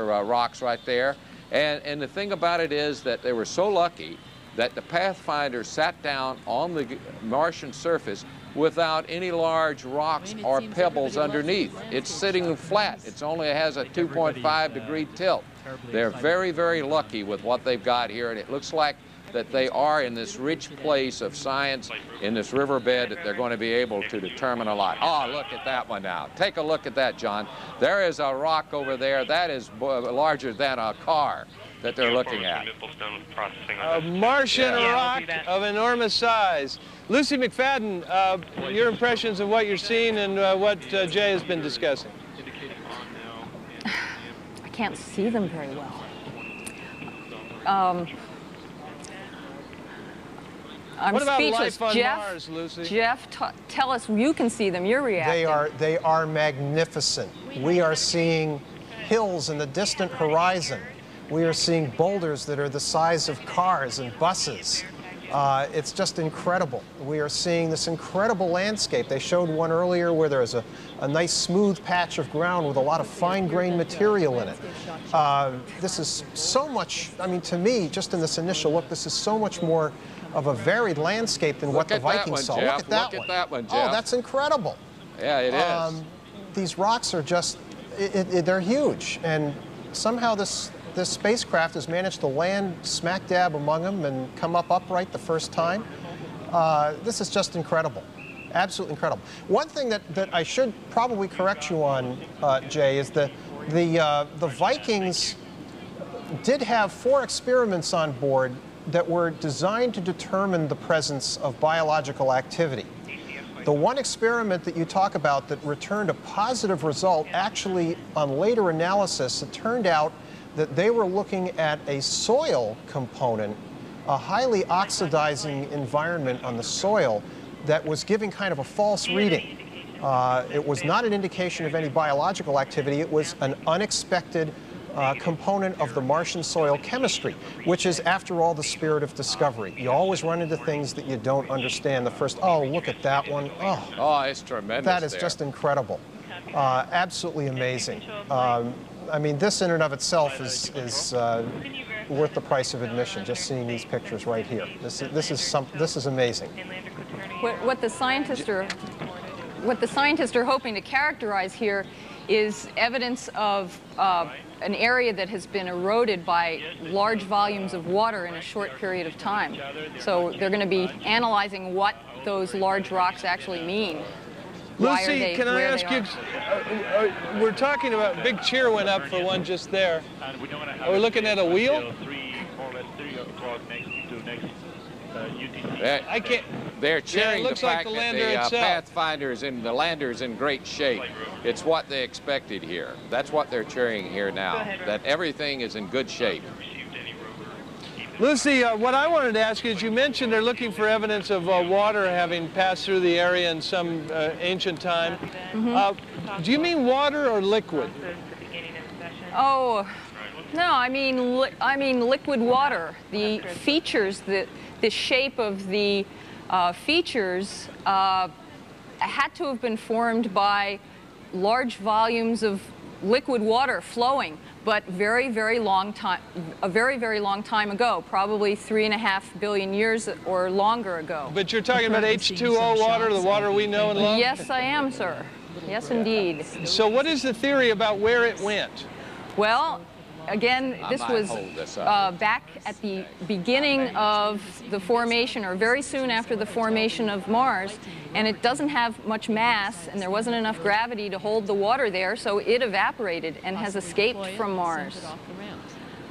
rocks right there. And the thing about it is that they were so lucky that the Pathfinder sat down on the Martian surface without any large rocks or pebbles underneath. It's sitting flat. It only has a 2.5 degree tilt. They're very, very lucky with what they've got here, and it looks like that they are in this rich place of science in this riverbed that they're going to be able to determine a lot. Oh, look at that one now. Take a look at that, John. There is a rock over there that is larger than a car that they're looking at. A Martian rock of enormous size. Lucy McFadden, your impressions of what you're seeing and what Jay has been discussing. I can't see them very well. I'm what about speechless. Life on Jeff, Mars, Lucy? Jeff, tell us, you can see them, you're reacting. They are magnificent. We are seeing hills in the distant horizon. We are seeing boulders that are the size of cars and buses. It's just incredible. We are seeing this incredible landscape. They showed one earlier where there's a nice smooth patch of ground with a lot of fine-grained material in it. This is so much, I mean, to me, just in this initial look, this is so much more of a varied landscape than what the Vikings saw. Look at that one. Look at that one, Jeff. Oh, that's incredible. Yeah, it is. These rocks are just, they're huge. And somehow this spacecraft has managed to land smack dab among them and come up upright the first time. This is just incredible. Absolutely incredible. One thing that I should probably correct you on, Jay, is the Vikings did have 4 experiments on board that were designed to determine the presence of biological activity. The one experiment that you talk about that returned a positive result, actually on later analysis, it turned out that they were looking at a soil component, a highly oxidizing environment on the soil that was giving kind of a false reading. It was not an indication of any biological activity. It was an unexpected component of the Martian soil chemistry, which is, after all, the spirit of discovery. You always run into things that you don't understand. The first, oh, look at that one. Oh, it's tremendous. That is just incredible. Absolutely amazing. I mean, this in and of itself is worth the price of admission, just seeing these pictures right here. This is amazing. What the scientists are hoping to characterize here is evidence of an area that has been eroded by large volumes of water in a short period of time. So they're going to be analyzing what those large rocks actually mean. Lucy, can I ask you, we're talking about, big cheer went up for one just there. Are we looking at a wheel? I can't. They're cheering it looks the fact like the that lander the itself. Pathfinder's and the lander's in great shape. It's what they expected here. That's what they're cheering here now, that everything is in good shape. Lucy, what I wanted to ask you is, you mentioned they're looking for evidence of water having passed through the area in some ancient time. Do you mean water or liquid? Oh, no, I mean liquid water. The features, the shape of the features had to have been formed by large volumes of liquid water flowing, but a very, very long time ago, probably 3.5 billion years or longer ago. But you're talking about H2O water, the water we know and love? Yes, I am, sir. Yes, indeed. So what is the theory about where it went? Well, again, this was back at the beginning of the formation, or very soon after the formation of Mars, and it doesn't have much mass, and there wasn't enough gravity to hold the water there, so it evaporated and has escaped from Mars.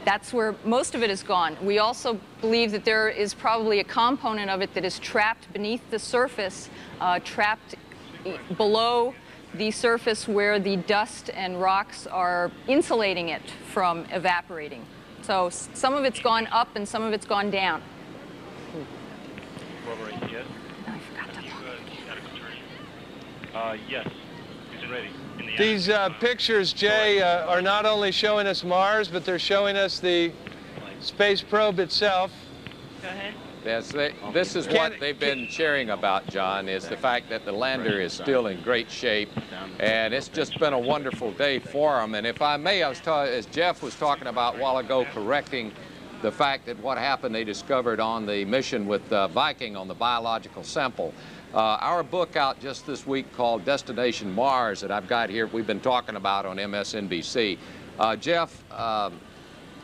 That's where most of it is gone. We also believe that there is probably a component of it that is trapped beneath the surface, trapped below the surface where the dust and rocks are insulating it from evaporating. So some of it's gone up and some of it's gone down. Yes, it's ready. These pictures, Jay, are not only showing us Mars, but they're showing us the space probe itself. Go ahead. Yes, this is what they've been cheering about, John, is the fact that the lander is still in great shape, and it's just been a wonderful day for them. And if I may, as Jeff was talking about a while ago, correcting the fact that what happened they discovered on the mission with Viking on the biological sample. Our book out just this week called Destination Mars that I've got here, we've been talking about on MSNBC. Jeff,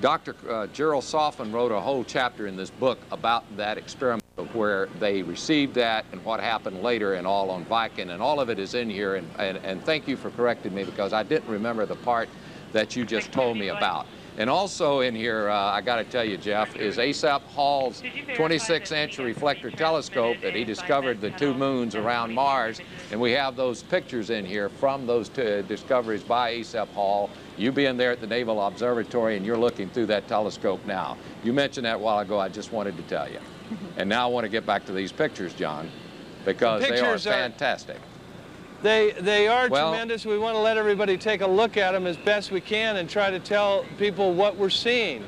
Dr. Gerald Softman wrote a whole chapter in this book about that experiment of where they received that and what happened later and all on Viking, and all of it is in here, and thank you for correcting me because I didn't remember the part that you just told me about. And also in here, I got to tell you, Jeff, is ASAP Hall's 26-inch reflector telescope that he discovered the 2 moons around Mars, and we have those pictures in here from those discoveries by ASAP Hall. You being there at the Naval Observatory, and you're looking through that telescope now. You mentioned that a while ago. I just wanted to tell you. And now I want to get back to these pictures, John, because they are fantastic. They are tremendous. We want to let everybody take a look at them as best we can and try to tell people what we're seeing.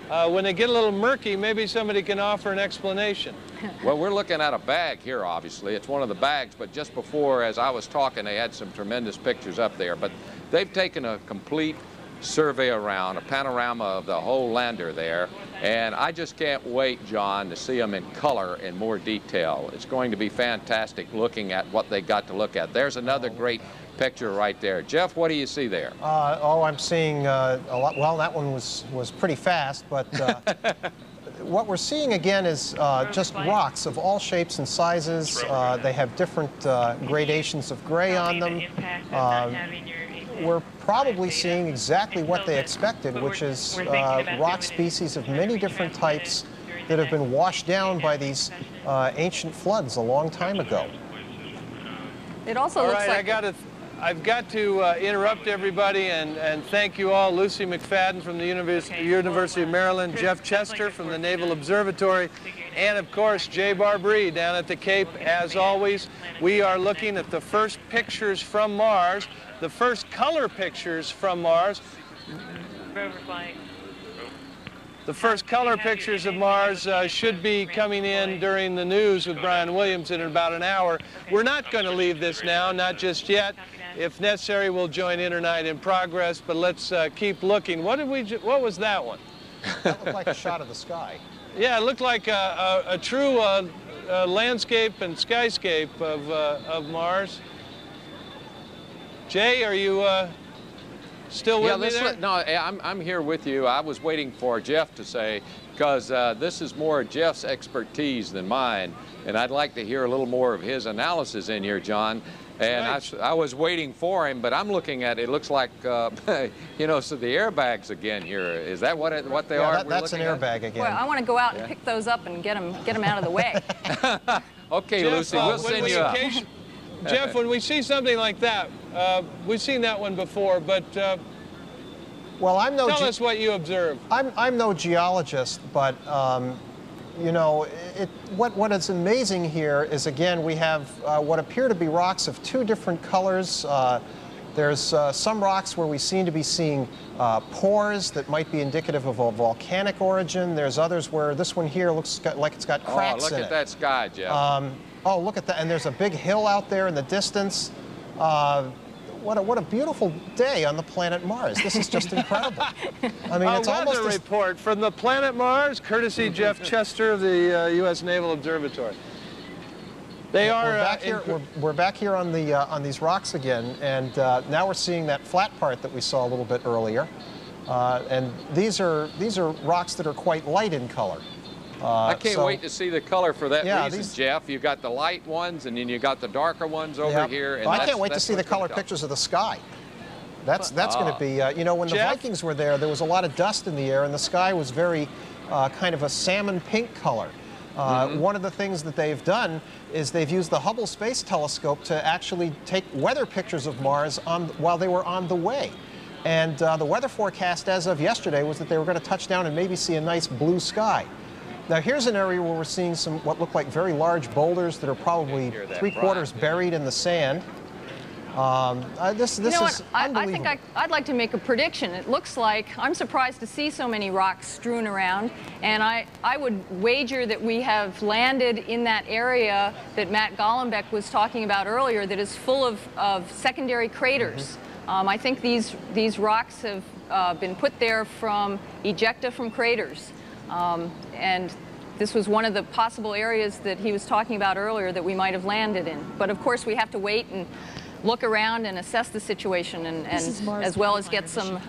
When they get a little murky, maybe somebody can offer an explanation. Well, we're looking at a bag here, obviously. It's one of the bags, but just before, as I was talking, they had some tremendous pictures up there. But they've taken a complete survey around, a panorama of the whole lander there, and I just can't wait, John, to see them in color in more detail. It's going to be fantastic looking at what they got to look at. There's another great picture right there. Jeff, what do you see there? I'm seeing a lot. Well, that one was pretty fast, but what we're seeing again is just rocks of all shapes and sizes. They have different gradations of gray on them. We're probably seeing exactly what they expected, which is rock species of many different types that have been washed down by these ancient floods a long time ago. It also looks like... I've got to interrupt everybody and thank you all. Lucy McFadden from the University of Maryland, Jeff Chester from the Naval Observatory, and of course Jay Barbary down at the Cape. As always, we are looking at the first pictures from Mars, the first color pictures from Mars. The first color pictures of Mars should be coming in during the news with Brian Williams in about an hour. We're not going to leave this now, not just yet. If necessary, we'll join Internight in Progress, but let's keep looking. What was that one? That looked like a shot of the sky. Yeah, it looked like a true landscape and skyscape of Mars. Jay, are you still with me there? No, I'm here with you. I was waiting for Jeff to say, because this is more Jeff's expertise than mine, and I'd like to hear a little more of his analysis in here, John. And I was waiting for him, but I'm looking at it. Looks like, you know, so the airbags again here. Is that what they are? That's an airbag again. Well, I want to go out and pick those up and get them out of the way. Okay, Jeff, Lucy, we'll send you up. Jeff, when we see something like that, we've seen that one before, but well, tell us what you observed. I'm no geologist, but you know, what is amazing here is, again, we have what appear to be rocks of two different colors. There's some rocks where we seem to be seeing pores that might be indicative of a volcanic origin. There's others where this one here looks like it's got cracks in it. Look at that sky, Jeff. Oh, look at that. And there's a big hill out there in the distance. What a beautiful day on the planet Mars. This is just incredible. I mean, it's almost a report from the planet Mars, courtesy Jeff Chester of the U.S. Naval Observatory. They are we're back here on these rocks again, and now we're seeing that flat part that we saw a little bit earlier. And these are rocks that are quite light in color. I can't wait to see the color for that reason, Jeff. You got the light ones, and then you got the darker ones over here. And I can't wait to see the color pictures of the sky. That's going to be, you know, when the Vikings were there was a lot of dust in the air, and the sky was very kind of a salmon pink color. One of the things that they've done is they've used the Hubble Space Telescope to actually take weather pictures of Mars while they were on the way. And the weather forecast as of yesterday was that they were going to touch down and maybe see a nice blue sky. Now here's an area where we're seeing some what look like very large boulders that are probably three-quarters buried in the sand. This you know is I think I'd like to make a prediction. It looks like, I'm surprised to see so many rocks strewn around, and I would wager that we have landed in that area that Matt Golombek was talking about earlier that is full of secondary craters. I think these rocks have been put there from ejecta from craters. And this was one of the possible areas that he was talking about earlier that we might have landed in. But of course we have to wait and look around and assess the situation and as well as get some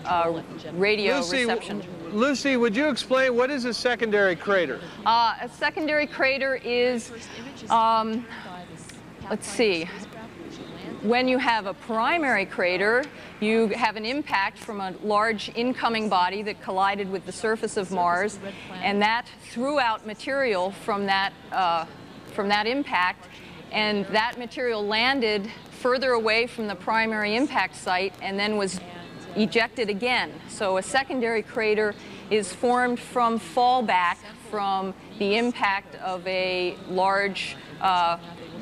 radio reception. Lucy, would you explain what is a secondary crater? A secondary crater is, let's see, when you have a primary crater, you have an impact from a large incoming body that collided with the surface of Mars, and that threw out material from that impact, and that material landed further away from the primary impact site and then was ejected again. So a secondary crater is formed from fallback from the impact of a large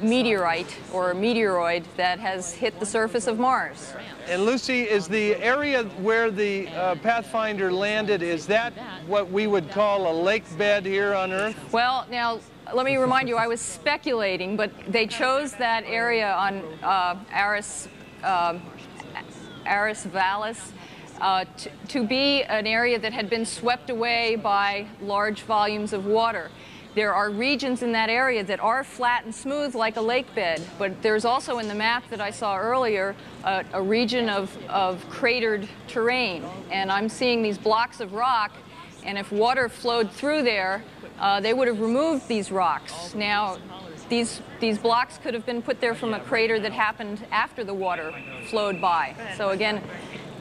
meteorite or a meteoroid that has hit the surface of Mars. And Lucy, is the area where the Pathfinder landed, is that what we would call a lake bed here on Earth? Well, now, let me remind you, I was speculating, but they chose that area on Ares Vallis to be an area that had been swept away by large volumes of water. There are regions in that area that are flat and smooth like a lake bed, but there's also in the map that I saw earlier a region of cratered terrain. And I'm seeing these blocks of rock, and if water flowed through there, they would have removed these rocks. Now, these blocks could have been put there from a crater that happened after the water flowed by. So again,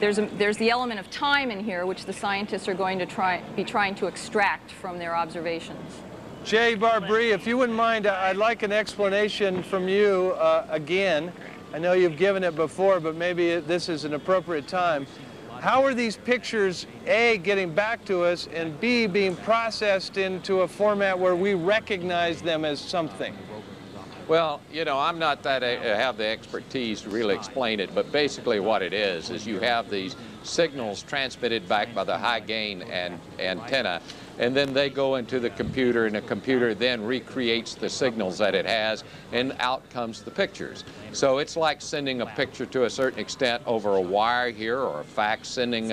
there's the element of time in here, which the scientists are going to be trying to extract from their observations. Jay Barbee, if you wouldn't mind, I'd like an explanation from you again. I know you've given it before, but maybe this is an appropriate time. How are these pictures, A, getting back to us, and B, being processed into a format where we recognize them as something? Well, you know, I'm not that have the expertise to really explain it, but basically what it is you have these signals transmitted back by the high gain and antenna, and then they go into the computer, and the computer then recreates the signals that it has, and out comes the pictures. So it's like sending a picture to a certain extent over a wire here, or a fax sending,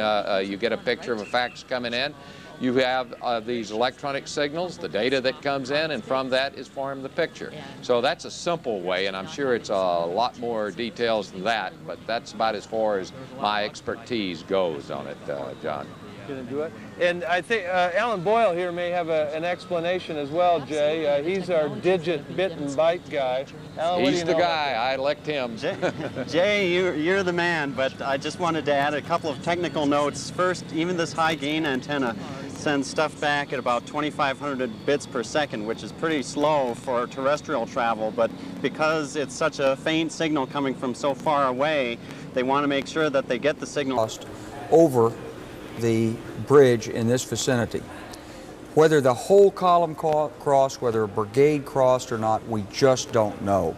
you get a picture of a fax coming in. You have these electronic signals, the data that comes in, and from that is formed the picture. So that's a simple way, and I'm sure it's a lot more details than that, but that's about as far as my expertise goes on it, John. going to do it. And I think Alan Boyle here may have an explanation as well, Jay. He's our digit bit and byte guy. Alan, what do He's you the know guy. I elect him. Jay, you're the man, but I just wanted to add a couple of technical notes. First, even this high gain antenna sends stuff back at about 2,500 bits per second, which is pretty slow for terrestrial travel, but because it's such a faint signal coming from so far away, they want to make sure that they get the signal over the bridge in this vicinity. Whether the whole column crossed, whether a brigade crossed or not, we just don't know.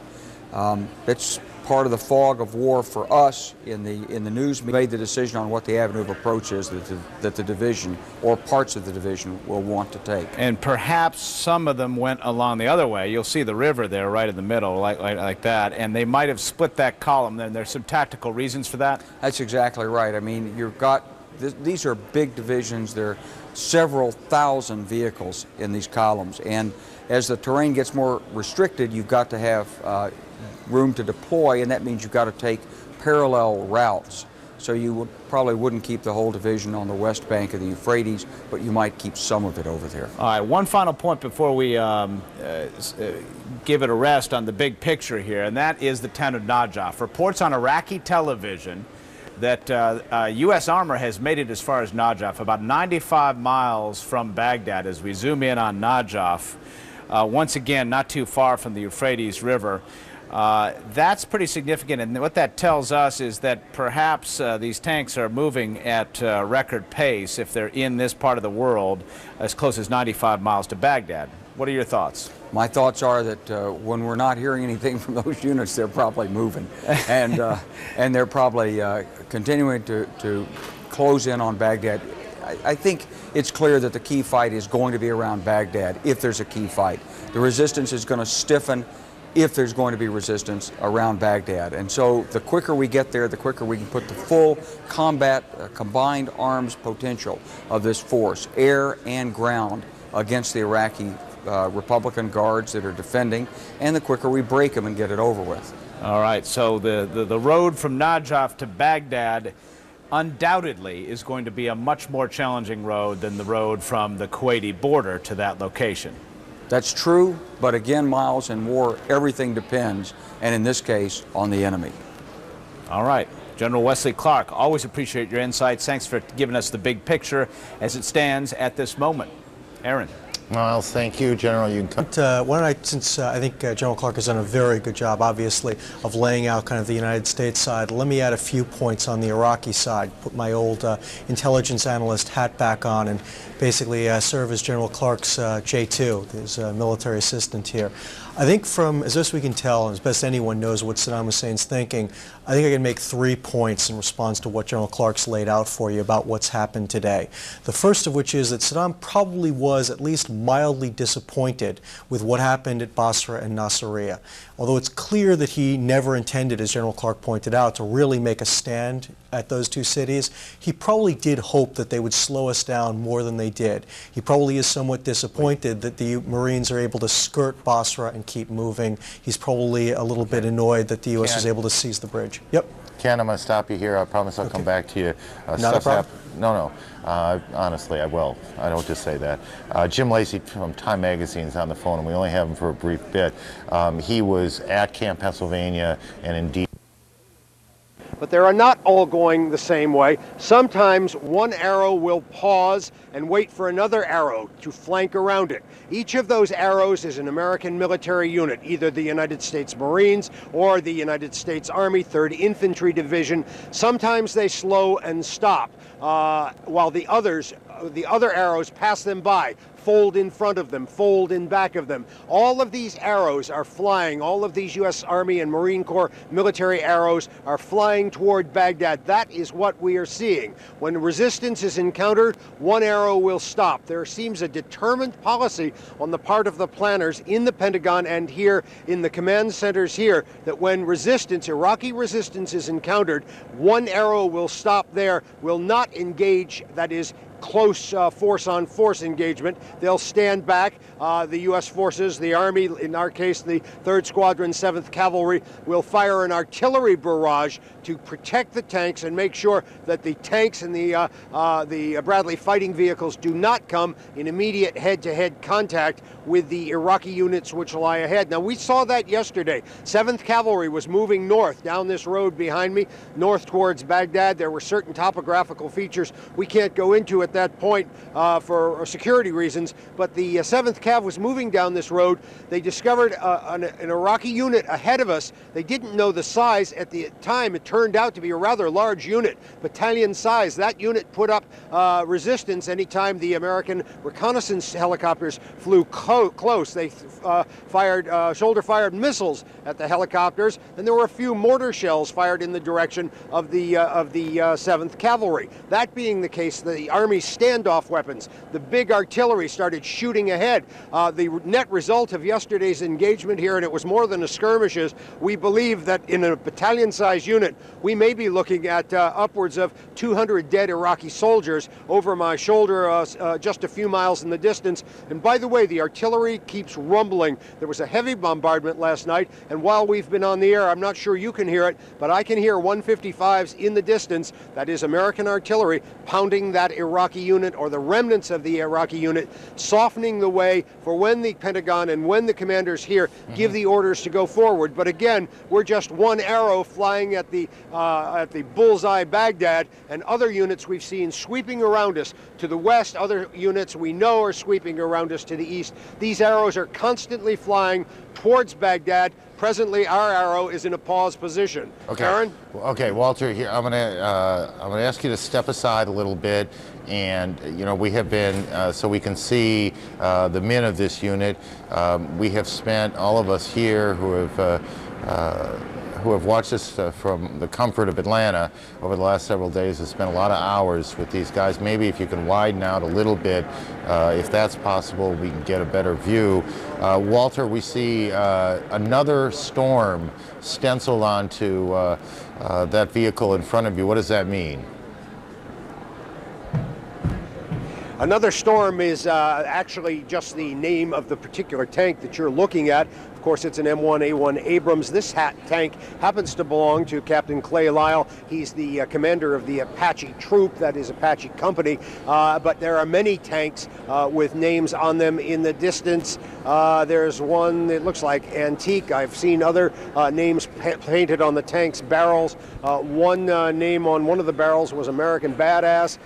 It's part of the fog of war for us in the news. We made the decision on what the avenue of approach is that the division or parts of the division will want to take. And perhaps some of them went along the other way. You'll see the river there right in the middle, like that, and they might have split that column. Then there's some tactical reasons for that. That's exactly right. I mean, you've got, these are big divisions. There are several thousand vehicles in these columns, and as the terrain gets more restricted, you've got to have room to deploy, and that means you've got to take parallel routes. So you probably wouldn't keep the whole division on the west bank of the Euphrates, but you might keep some of it over there. All right, one final point before we give it a rest on the big picture here, and that is the town of Najaf. Reports on Iraqi television that U.S. armor has made it as far as Najaf, about 95 miles from Baghdad. As we zoom in on Najaf, once again, not too far from the Euphrates River. That's pretty significant, and what that tells us is that perhaps these tanks are moving at record pace if they're in this part of the world, as close as 95 miles to Baghdad. What are your thoughts? My thoughts are that when we're not hearing anything from those units, they're probably moving, and they're probably continuing to close in on Baghdad. I think it's clear that the key fight is going to be around Baghdad if there's a key fight. The resistance is going to stiffen if there's going to be resistance around Baghdad. And so the quicker we get there, the quicker we can put the full combat, combined arms potential of this force, air and ground, against the Iraqi Republican guards that are defending, and the quicker we break them and get it over with. All right, so the road from Najaf to Baghdad undoubtedly is going to be a much more challenging road than the road from the Kuwaiti border to that location. That's true, but again, Miles, in war, everything depends, and in this case, on the enemy. All right. General Wesley Clark, always appreciate your insights. Thanks for giving us the big picture as it stands at this moment. Aaron. Miles, thank you. General, you can come. Why don't I, since I think General Clark has done a very good job, obviously, of laying out kind of the United States side, let me add a few points on the Iraqi side, put my old intelligence analyst hat back on, and basically serve as General Clark's J2, his military assistant here. I think from as best we can tell, and as best anyone knows what Saddam Hussein's thinking, I think I can make 3 points in response to what General Clark's laid out for you about what's happened today. The first of which is that Saddam probably was at least mildly disappointed with what happened at Basra and Nasiriyah. Although it's clear that he never intended, as General Clark pointed out, to really make a stand at those 2 cities, he probably did hope that they would slow us down more than they did. He probably is somewhat disappointed that the Marines are able to skirt Basra and keep moving. He's probably a little bit annoyed that the U.S. was able to seize the bridge. Yep. Ken, I'm going to stop you here. I promise I'll come back to you. Not a problem? No. Honestly, I will. I don't just say that. Jim Lacey from Time Magazine is on the phone, and we only have him for a brief bit. He was at Camp Pennsylvania, and indeed. But they are not all going the same way. Sometimes one arrow will pause and wait for another arrow to flank around it. Each of those arrows is an American military unit, either the United States Marines or the United States Army 3rd Infantry Division. Sometimes they slow and stop while the other arrows pass them by, fold in front of them, fold in back of them. All of these arrows are flying. All of these U.S. Army and Marine Corps military arrows are flying toward Baghdad. That is what we are seeing. When resistance is encountered, one arrow will stop. There seems a determined policy on the part of the planners in the Pentagon and here in the command centers here that when resistance, Iraqi resistance, is encountered, one arrow will stop there, will not engage, that is, close force-on-force engagement. they'll stand back. The U.S. forces, the Army, in our case, the 3rd Squadron, 7th Cavalry, will fire an artillery barrage to protect the tanks and make sure that the tanks and the Bradley fighting vehicles do not come in immediate head-to-head contact with the Iraqi units which lie ahead. Now, we saw that yesterday. 7th Cavalry was moving north down this road behind me, north towards Baghdad. There were certain topographical features we can't go into at that point for security reasons, but the 7th Cav was moving down this road. They discovered an Iraqi unit ahead of us. They didn't know the size at the time. It turned out to be a rather large unit, battalion size. That unit put up resistance anytime the American reconnaissance helicopters flew close. They fired shoulder-fired missiles at the helicopters, and there were a few mortar shells fired in the direction of the 7th Cavalry. That being the case, the Army's standoff weapons, the big artillery, started shooting ahead. The net result of yesterday's engagement here, and it was more than a skirmish, is we believe that in a battalion-sized unit, we may be looking at upwards of 200 dead Iraqi soldiers over my shoulder, just a few miles in the distance. And by the way, the artillery keeps rumbling. There was a heavy bombardment last night, and while we've been on the air, I'm not sure you can hear it, but I can hear 155s in the distance. That is American artillery pounding that Iraqi unit, or the remnants of the Iraqi unit, softening the way for when the Pentagon and when the commanders here give the orders to go forward. But again, we're just one arrow flying at the bullseye Baghdad, and other units we've seen sweeping around us to the west. Other units we know are sweeping around us to the east. These arrows are constantly flying towards Baghdad. Presently, our arrow is in a pause position. Okay. Aaron? Okay, Walter, here I'm gonna ask you to step aside a little bit, and we have been so we can see the men of this unit. We have spent, all of us here who have watched this from the comfort of Atlanta over the last several days, have spent a lot of hours with these guys. Maybe if you can widen out a little bit, if that's possible, we can get a better view. Walter, we see another storm stenciled onto that vehicle in front of you. What does that mean? Another storm is actually just the name of the particular tank that you're looking at. Of course, it's an M1A1 Abrams. This tank happens to belong to Captain Clay Lyle. He's the commander of the Apache troop, that is Apache Company. But there are many tanks with names on them in the distance. There's one that looks like antique. I've seen other names painted on the tank's barrels. One name on one of the barrels was American Badass.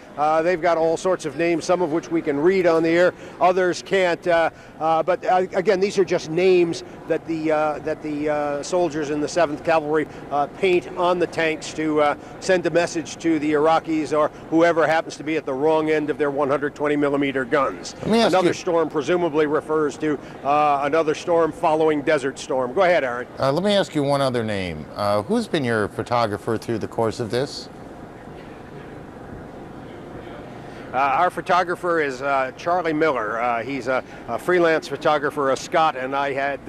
They've got all sorts of names, some of which we can read on the air, others can't. But again, these are just names that the soldiers in the 7th Cavalry paint on the tanks to send a message to the Iraqis or whoever happens to be at the wrong end of their 120mm guns. Another storm presumably refers to another storm following Desert Storm. Go ahead, Aaron. Let me ask you one other name. Who's been your photographer through the course of this? Our photographer is Charlie Miller. He's a freelance photographer, a Scot, and I had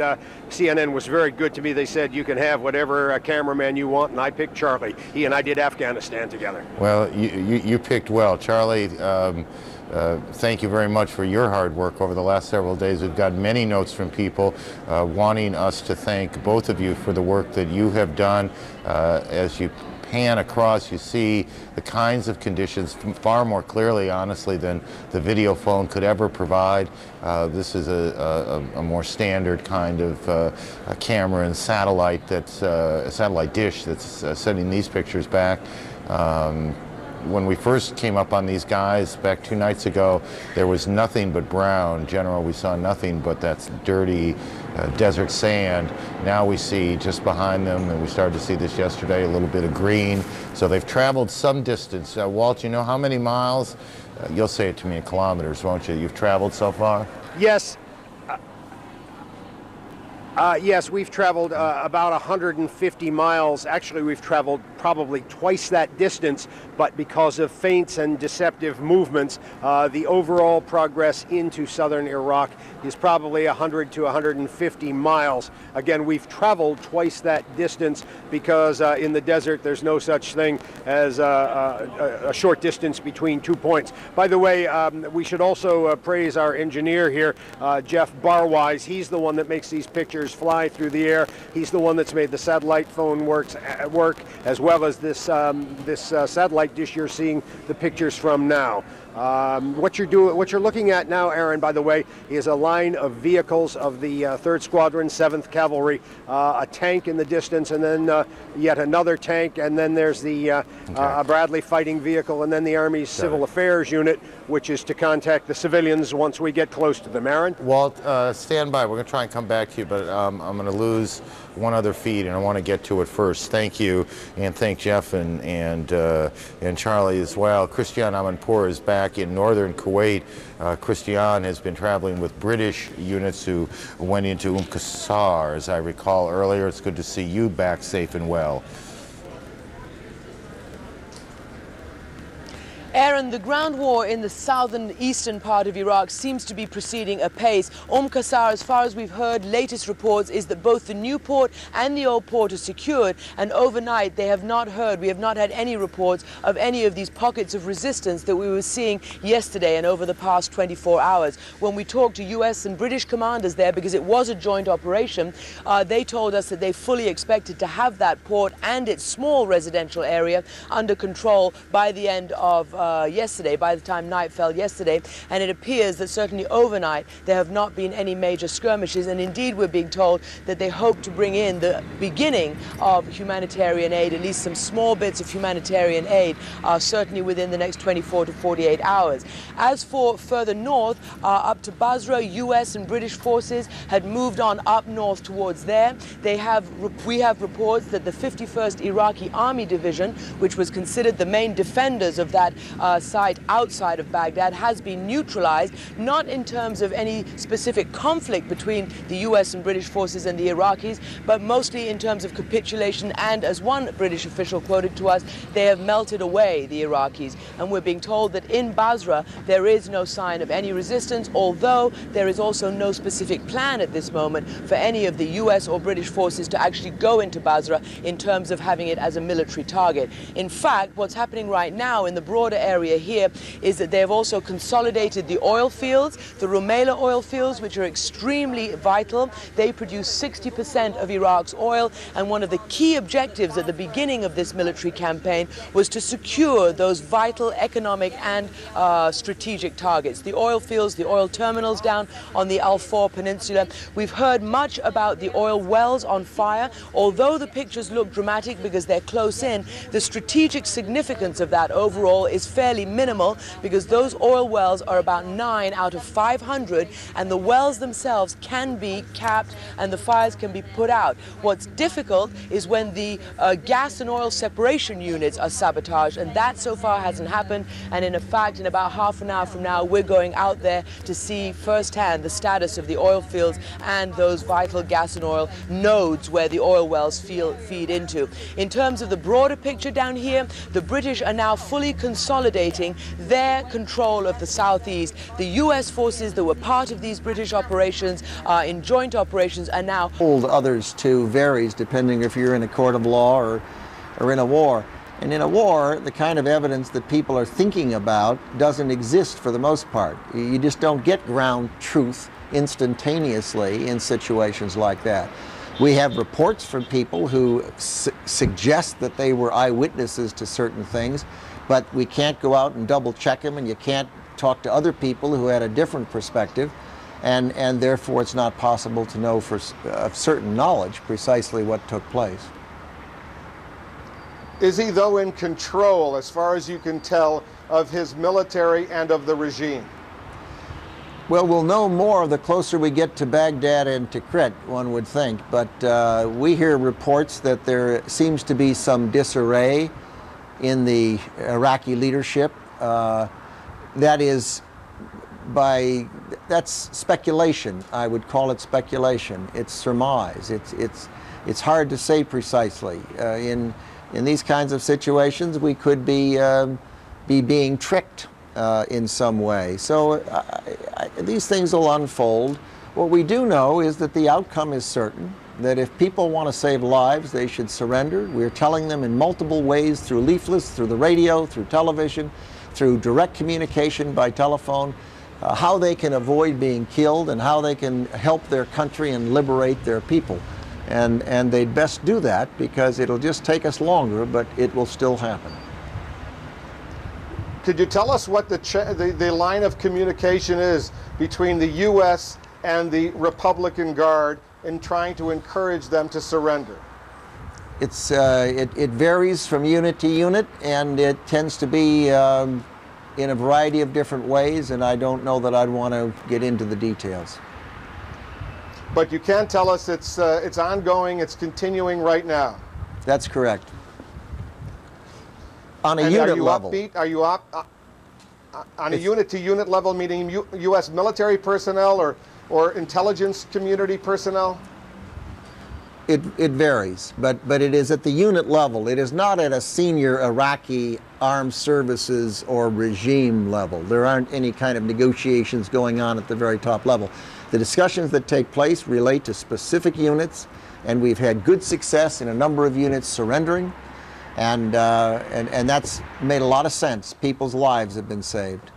CNN was very good to me. They said you can have whatever cameraman you want, and I picked Charlie. He and I did Afghanistan together. Well, you picked well. Charlie, thank you very much for your hard work over the last several days. We've got many notes from people wanting us to thank both of you for the work that you have done. As you pan across, you see the kinds of conditions far more clearly, honestly, than the video phone could ever provide. This is a more standard kind of a camera and satellite that's a satellite dish that's sending these pictures back. When we first came up on these guys back 2 nights ago, there was nothing but brown. General, we saw nothing but that dirty desert sand. Now we see just behind them, and we started to see this yesterday, a little bit of green. So they've traveled some distance. Walt, you know how many miles? You'll say it to me in kilometers, won't you? You've traveled so far? Yes. Yes, we've traveled about 150 miles. Actually, we've traveled probably twice that distance, but because of feints and deceptive movements, the overall progress into southern Iraq is probably 100 to 150 miles. Again, we've traveled twice that distance because in the desert there's no such thing as a short distance between 2 points. By the way, we should also praise our engineer here, Jeff Barwise. He's the one that makes these pictures fly through the air. He's the one that's made the satellite phone work, as well as this satellite dish you're seeing the pictures from now. What you're looking at now, Aaron, by the way, is a line of vehicles of the 3rd Squadron, 7th Cavalry, a tank in the distance, and then yet another tank, and then there's the Bradley fighting vehicle, and then the Army's Civil Affairs unit, which is to contact the civilians once we get close to them. Aaron? Walt, stand by. We're going to try and come back to you, but I'm going to lose one other feed, and I want to get to it first. Thank you, and thank Jeff and Charlie as well. Christian Amanpour is back in northern Kuwait. Christian has been traveling with British units who went into Qasr, as I recall earlier. It's good to see you back safe and well. Aaron, the ground war in the southern eastern part of Iraq seems to be proceeding apace. Qasr, as far as we've heard, latest reports is that both the new port and the old port are secured, and overnight we have not had any reports of any of these pockets of resistance that we were seeing yesterday and over the past 24 hours. When we talked to US and British commanders there, because it was a joint operation, they told us that they fully expected to have that port and its small residential area under control by the end of yesterday, by the time night fell yesterday, and it appears that certainly overnight there have not been any major skirmishes, and indeed we're being told that they hope to bring in the beginning of humanitarian aid, at least some small bits of humanitarian aid, certainly within the next 24 to 48 hours. As for further north, up to Basra, US and British forces had moved on up north towards there. We have reports that the 51st Iraqi Army Division, which was considered the main defenders of that site outside of Baghdad, has been neutralized, not in terms of any specific conflict between the US and British forces and the Iraqis, but mostly in terms of capitulation, and as one British official quoted to us, they have melted away, the Iraqis. And we're being told that in Basra there is no sign of any resistance, although there is also no specific plan at this moment for any of the US or British forces to actually go into Basra in terms of having it as a military target. In fact, what's happening right now in the broader area here is that they have also consolidated the oil fields, the Rumaila oil fields, which are extremely vital. They produce 60% of Iraq's oil, and one of the key objectives at the beginning of this military campaign was to secure those vital economic and strategic targets. The oil fields, the oil terminals down on the Al-Faw Peninsula. We've heard much about the oil wells on fire. Although the pictures look dramatic because they're close in, the strategic significance of that overall is fairly minimal, because those oil wells are about 9 out of 500, and the wells themselves can be capped and the fires can be put out. What's difficult is when the gas and oil separation units are sabotaged, and that so far hasn't happened. And in fact, in about half an hour from now, we're going out there to see firsthand the status of the oil fields and those vital gas and oil nodes where the oil wells feed into. In terms of the broader picture down here, the British are now fully consolidating their control of the southeast. The US forces that were part of these British operations, in joint operations, are now hold others to varies depending if you're in a court of law or in a war. And in a war, the kind of evidence that people are thinking about doesn't exist for the most part. You just don't get ground truth instantaneously in situations like that. We have reports from people who suggest that they were eyewitnesses to certain things, but we can't go out and double check them, and you can't talk to other people who had a different perspective, and therefore it's not possible to know for certain knowledge precisely what took place. Is he, though, in control, as far as you can tell, of his military and of the regime? Well, we'll know more the closer we get to Baghdad and Tikrit, one would think. But we hear reports that there seems to be some disarray in the Iraqi leadership. That's speculation. I would call it speculation. It's surmise. It's hard to say precisely. in these kinds of situations, we could be being tricked in some way. So these things will unfold. What we do know is that the outcome is certain, that if people want to save lives, they should surrender. We're telling them in multiple ways, through leaflets, through the radio, through television, through direct communication by telephone, how they can avoid being killed and how they can help their country and liberate their people. And they'd best do that, because it'll just take us longer, but it will still happen. Could you tell us what the line of communication is between the U.S. and the Republican Guard in trying to encourage them to surrender? It varies from unit to unit, and it tends to be in a variety of different ways, and I don't know that I'd want to get into the details. But you can tell us it's ongoing, it's continuing right now. That's correct. On a unit level. Are you up on a unit-to-unit level, meaning U.S. military personnel or intelligence community personnel? It varies, but it is at the unit level. It is not at a senior Iraqi armed services or regime level. There aren't any kind of negotiations going on at the very top level. The discussions that take place relate to specific units, and we've had good success in a number of units surrendering, and that's made a lot of sense. People's lives have been saved.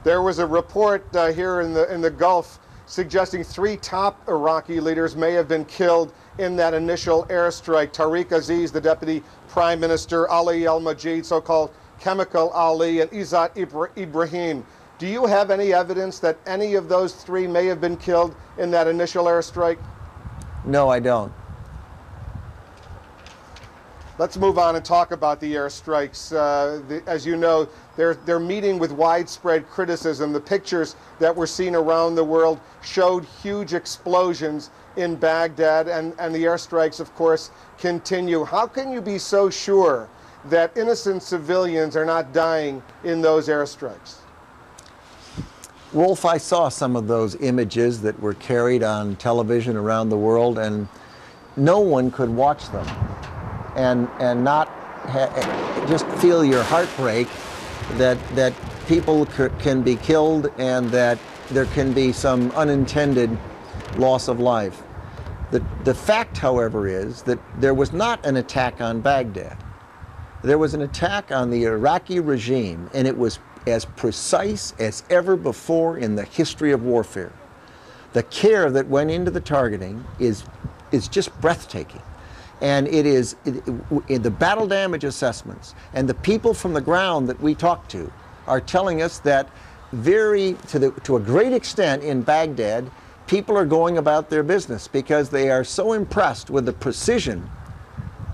There was a report here in the Gulf suggesting 3 top Iraqi leaders may have been killed in that initial airstrike. Tariq Aziz, the deputy prime minister, Ali al-Majid, so-called Chemical Ali, and Izzat Ibrahim. Do you have any evidence that any of those 3 may have been killed in that initial airstrike? No, I don't. Let's move on and talk about the airstrikes. As you know, they're meeting with widespread criticism. The pictures that were seen around the world showed huge explosions in Baghdad, and the airstrikes, of course, continue. How can you be so sure that innocent civilians are not dying in those airstrikes? Wolf, I saw some of those images that were carried on television around the world, and no one could watch them and not just feel your heart break that people can be killed and that there can be some unintended loss of life. The fact, however, is that there was not an attack on Baghdad. There was an attack on the Iraqi regime, and it was as precise as ever before in the history of warfare. The care that went into the targeting is just breathtaking. And it is in the battle damage assessments, and the people from the ground that we talk to are telling us that to a great extent in Baghdad, people are going about their business because they are so impressed with the precision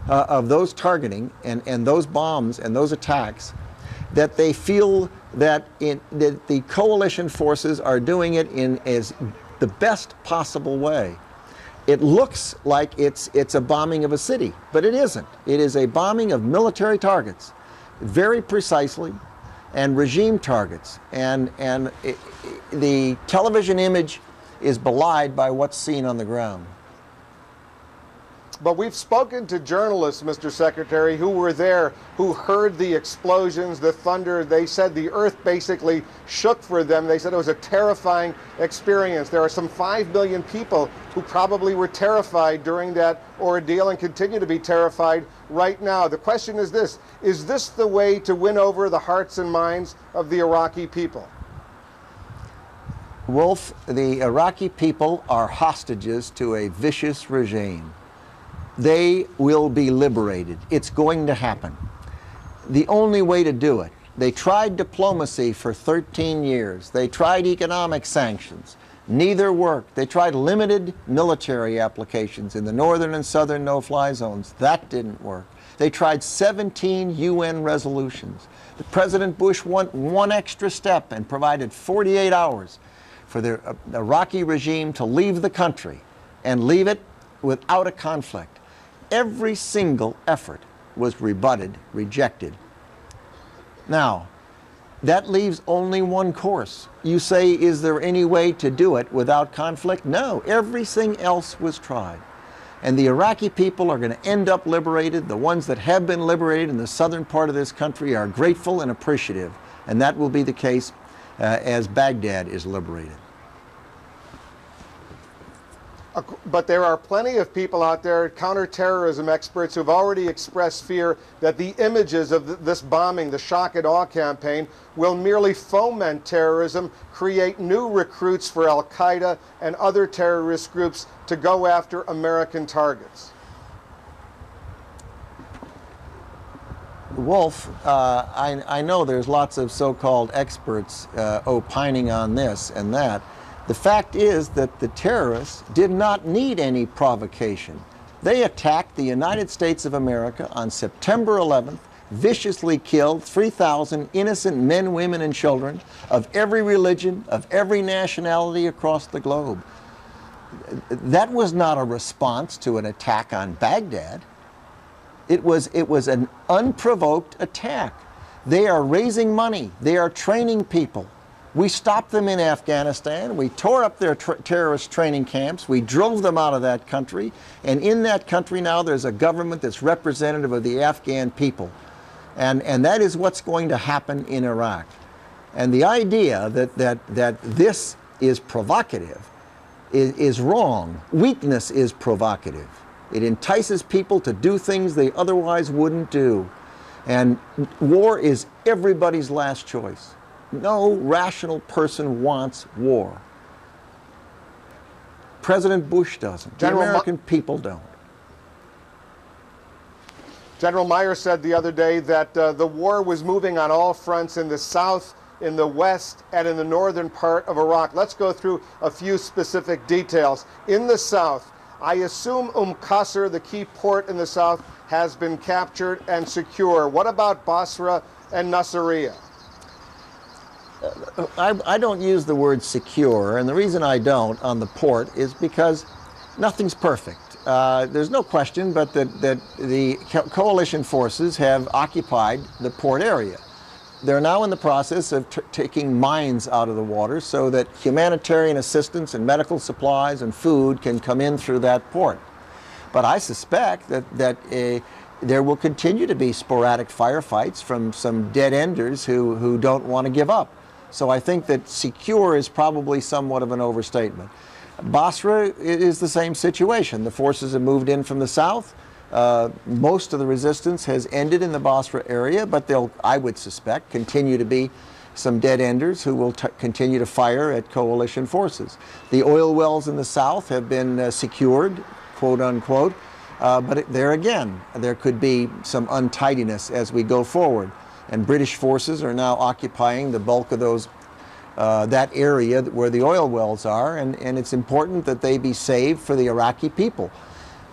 of those targeting and those bombs and those attacks that they feel that the coalition forces are doing it in as the best possible way. It looks like it's a bombing of a city, but it isn't. It is a bombing of military targets, very precisely, and regime targets. And the television image is belied by what's seen on the ground. But we've spoken to journalists, Mr. Secretary, who were there, who heard the explosions, the thunder. They said the earth basically shook for them. They said it was a terrifying experience. There are some 5 million people who probably were terrified during that ordeal and continue to be terrified right now. The question is this the way to win over the hearts and minds of the Iraqi people? Wolf, the Iraqi people are hostages to a vicious regime. They will be liberated. It's going to happen. The only way to do it, they tried diplomacy for 13 years. They tried economic sanctions. Neither worked. They tried limited military applications in the northern and southern no-fly zones. That didn't work. They tried 17 UN resolutions. President Bush went one extra step and provided 48 hours for the Iraqi regime to leave the country and leave it without a conflict. Every single effort was rebutted, rejected. Now, that leaves only one course. You say, is there any way to do it without conflict? No, everything else was tried. And the Iraqi people are going to end up liberated. The ones that have been liberated in the southern part of this country are grateful and appreciative. And that will be the case as Baghdad is liberated. But there are plenty of people out there, counterterrorism experts, who've already expressed fear that the images of this bombing, the shock and awe campaign, will merely foment terrorism, create new recruits for Al-Qaeda and other terrorist groups to go after American targets. Wolf, I know there's lots of so-called experts opining on this and that. The fact is that the terrorists did not need any provocation. They attacked the United States of America on September 11th, viciously killed 3,000 innocent men, women, and children of every religion, of every nationality across the globe. That was not a response to an attack on Baghdad. It was an unprovoked attack. They are raising money. They are training people. We stopped them in Afghanistan. We tore up their terrorist training camps. We drove them out of that country. And in that country now there's a government that's representative of the Afghan people. And that is what's going to happen in Iraq. And the idea that this is provocative is wrong. Weakness is provocative. It entices people to do things they otherwise wouldn't do. And war is everybody's last choice. No rational person wants war. President Bush doesn't. The American people don't. General Meyer said the other day that the war was moving on all fronts in the south, in the west, and in the northern part of Iraq. Let's go through a few specific details. In the south, I assume Qasr, the key port in the south, has been captured and secure. What about Basra and Nasiriyah? I don't use the word secure, and the reason I don't on the port is because nothing's perfect. There's no question but that the coalition forces have occupied the port area. They're now in the process of taking mines out of the water so that humanitarian assistance and medical supplies and food can come in through that port. But I suspect that there will continue to be sporadic firefights from some dead-enders who don't want to give up. So I think that secure is probably somewhat of an overstatement. Basra is the same situation. The forces have moved in from the south. Most of the resistance has ended in the Basra area, but there'll, I would suspect, continue to be some dead-enders who will continue to fire at coalition forces. The oil wells in the south have been secured, quote unquote, but there again, there could be some untidiness as we go forward. And British forces are now occupying the bulk of those, that area where the oil wells are, and it's important that they be saved for the Iraqi people.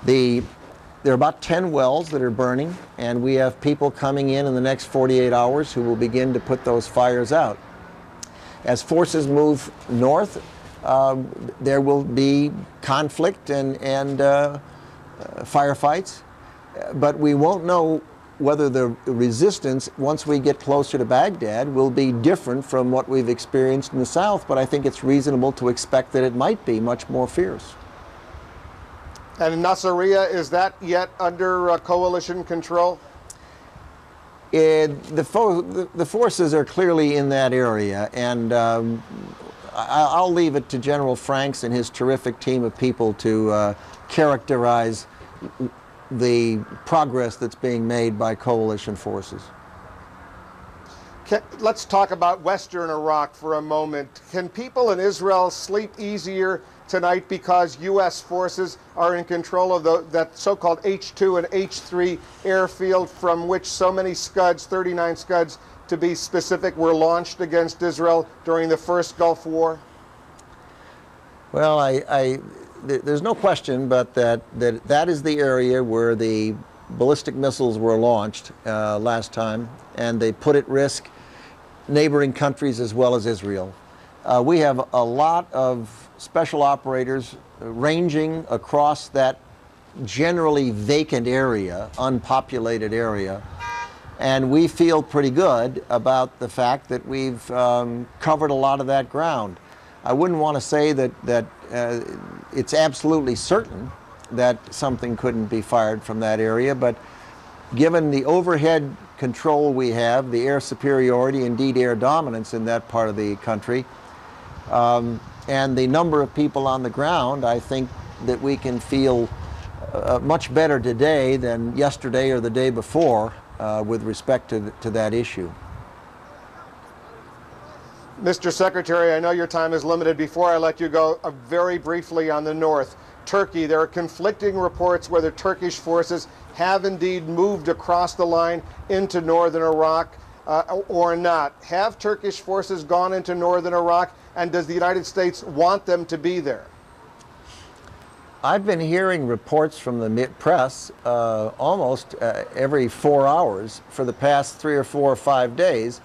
There are about 10 wells that are burning, and we have people coming in the next 48 hours who will begin to put those fires out. As forces move north, there will be conflict and firefights, but we won't know whether the resistance, once we get closer to Baghdad, will be different from what we've experienced in the south, but I think it's reasonable to expect that it might be much more fierce. And Nasiriyah, is that yet under coalition control? The forces are clearly in that area, and I'll leave it to General Franks and his terrific team of people to characterize the progress that's being made by coalition forces. Let's talk about Western Iraq for a moment. Can people in Israel sleep easier tonight because U.S. forces are in control of that so-called H-2 and H-3 airfield from which so many Scuds, 39 Scuds to be specific, were launched against Israel during the first Gulf War? Well, there's no question but that is the area where the ballistic missiles were launched last time, and they put at risk neighboring countries as well as Israel. We have a lot of special operators ranging across that generally vacant area, unpopulated area, and we feel pretty good about the fact that we've covered a lot of that ground. I wouldn't want to say that it's absolutely certain, that something couldn't be fired from that area, but given the overhead control we have, the air superiority, indeed air dominance in that part of the country, and the number of people on the ground, I think that we can feel much better today than yesterday or the day before with respect to that issue. Mr. Secretary, I know your time is limited. Before I let you go, very briefly on the north, Turkey, there are conflicting reports whether Turkish forces have indeed moved across the line into northern Iraq or not. Have Turkish forces gone into northern Iraq, and does the United States want them to be there? I've been hearing reports from the press almost every 4 hours for the past 3 or 4 or 5 days,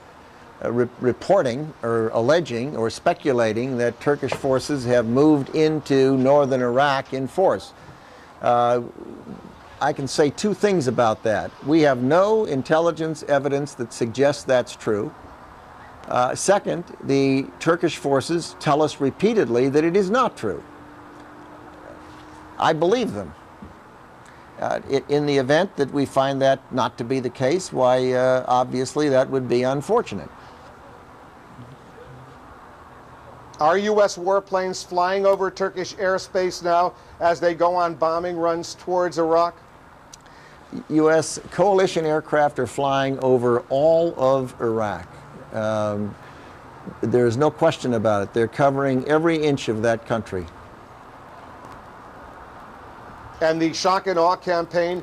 reporting or alleging or speculating that Turkish forces have moved into northern Iraq in force. I can say two things about that. We have no intelligence evidence that suggests that's true. Second, the Turkish forces tell us repeatedly that it is not true. I believe them. In the event that we find that not to be the case, why, obviously that would be unfortunate. Are U.S. warplanes flying over Turkish airspace now as they go on bombing runs towards Iraq? U.S. coalition aircraft are flying over all of Iraq. There's no question about it. They're covering every inch of that country. And the shock and awe campaign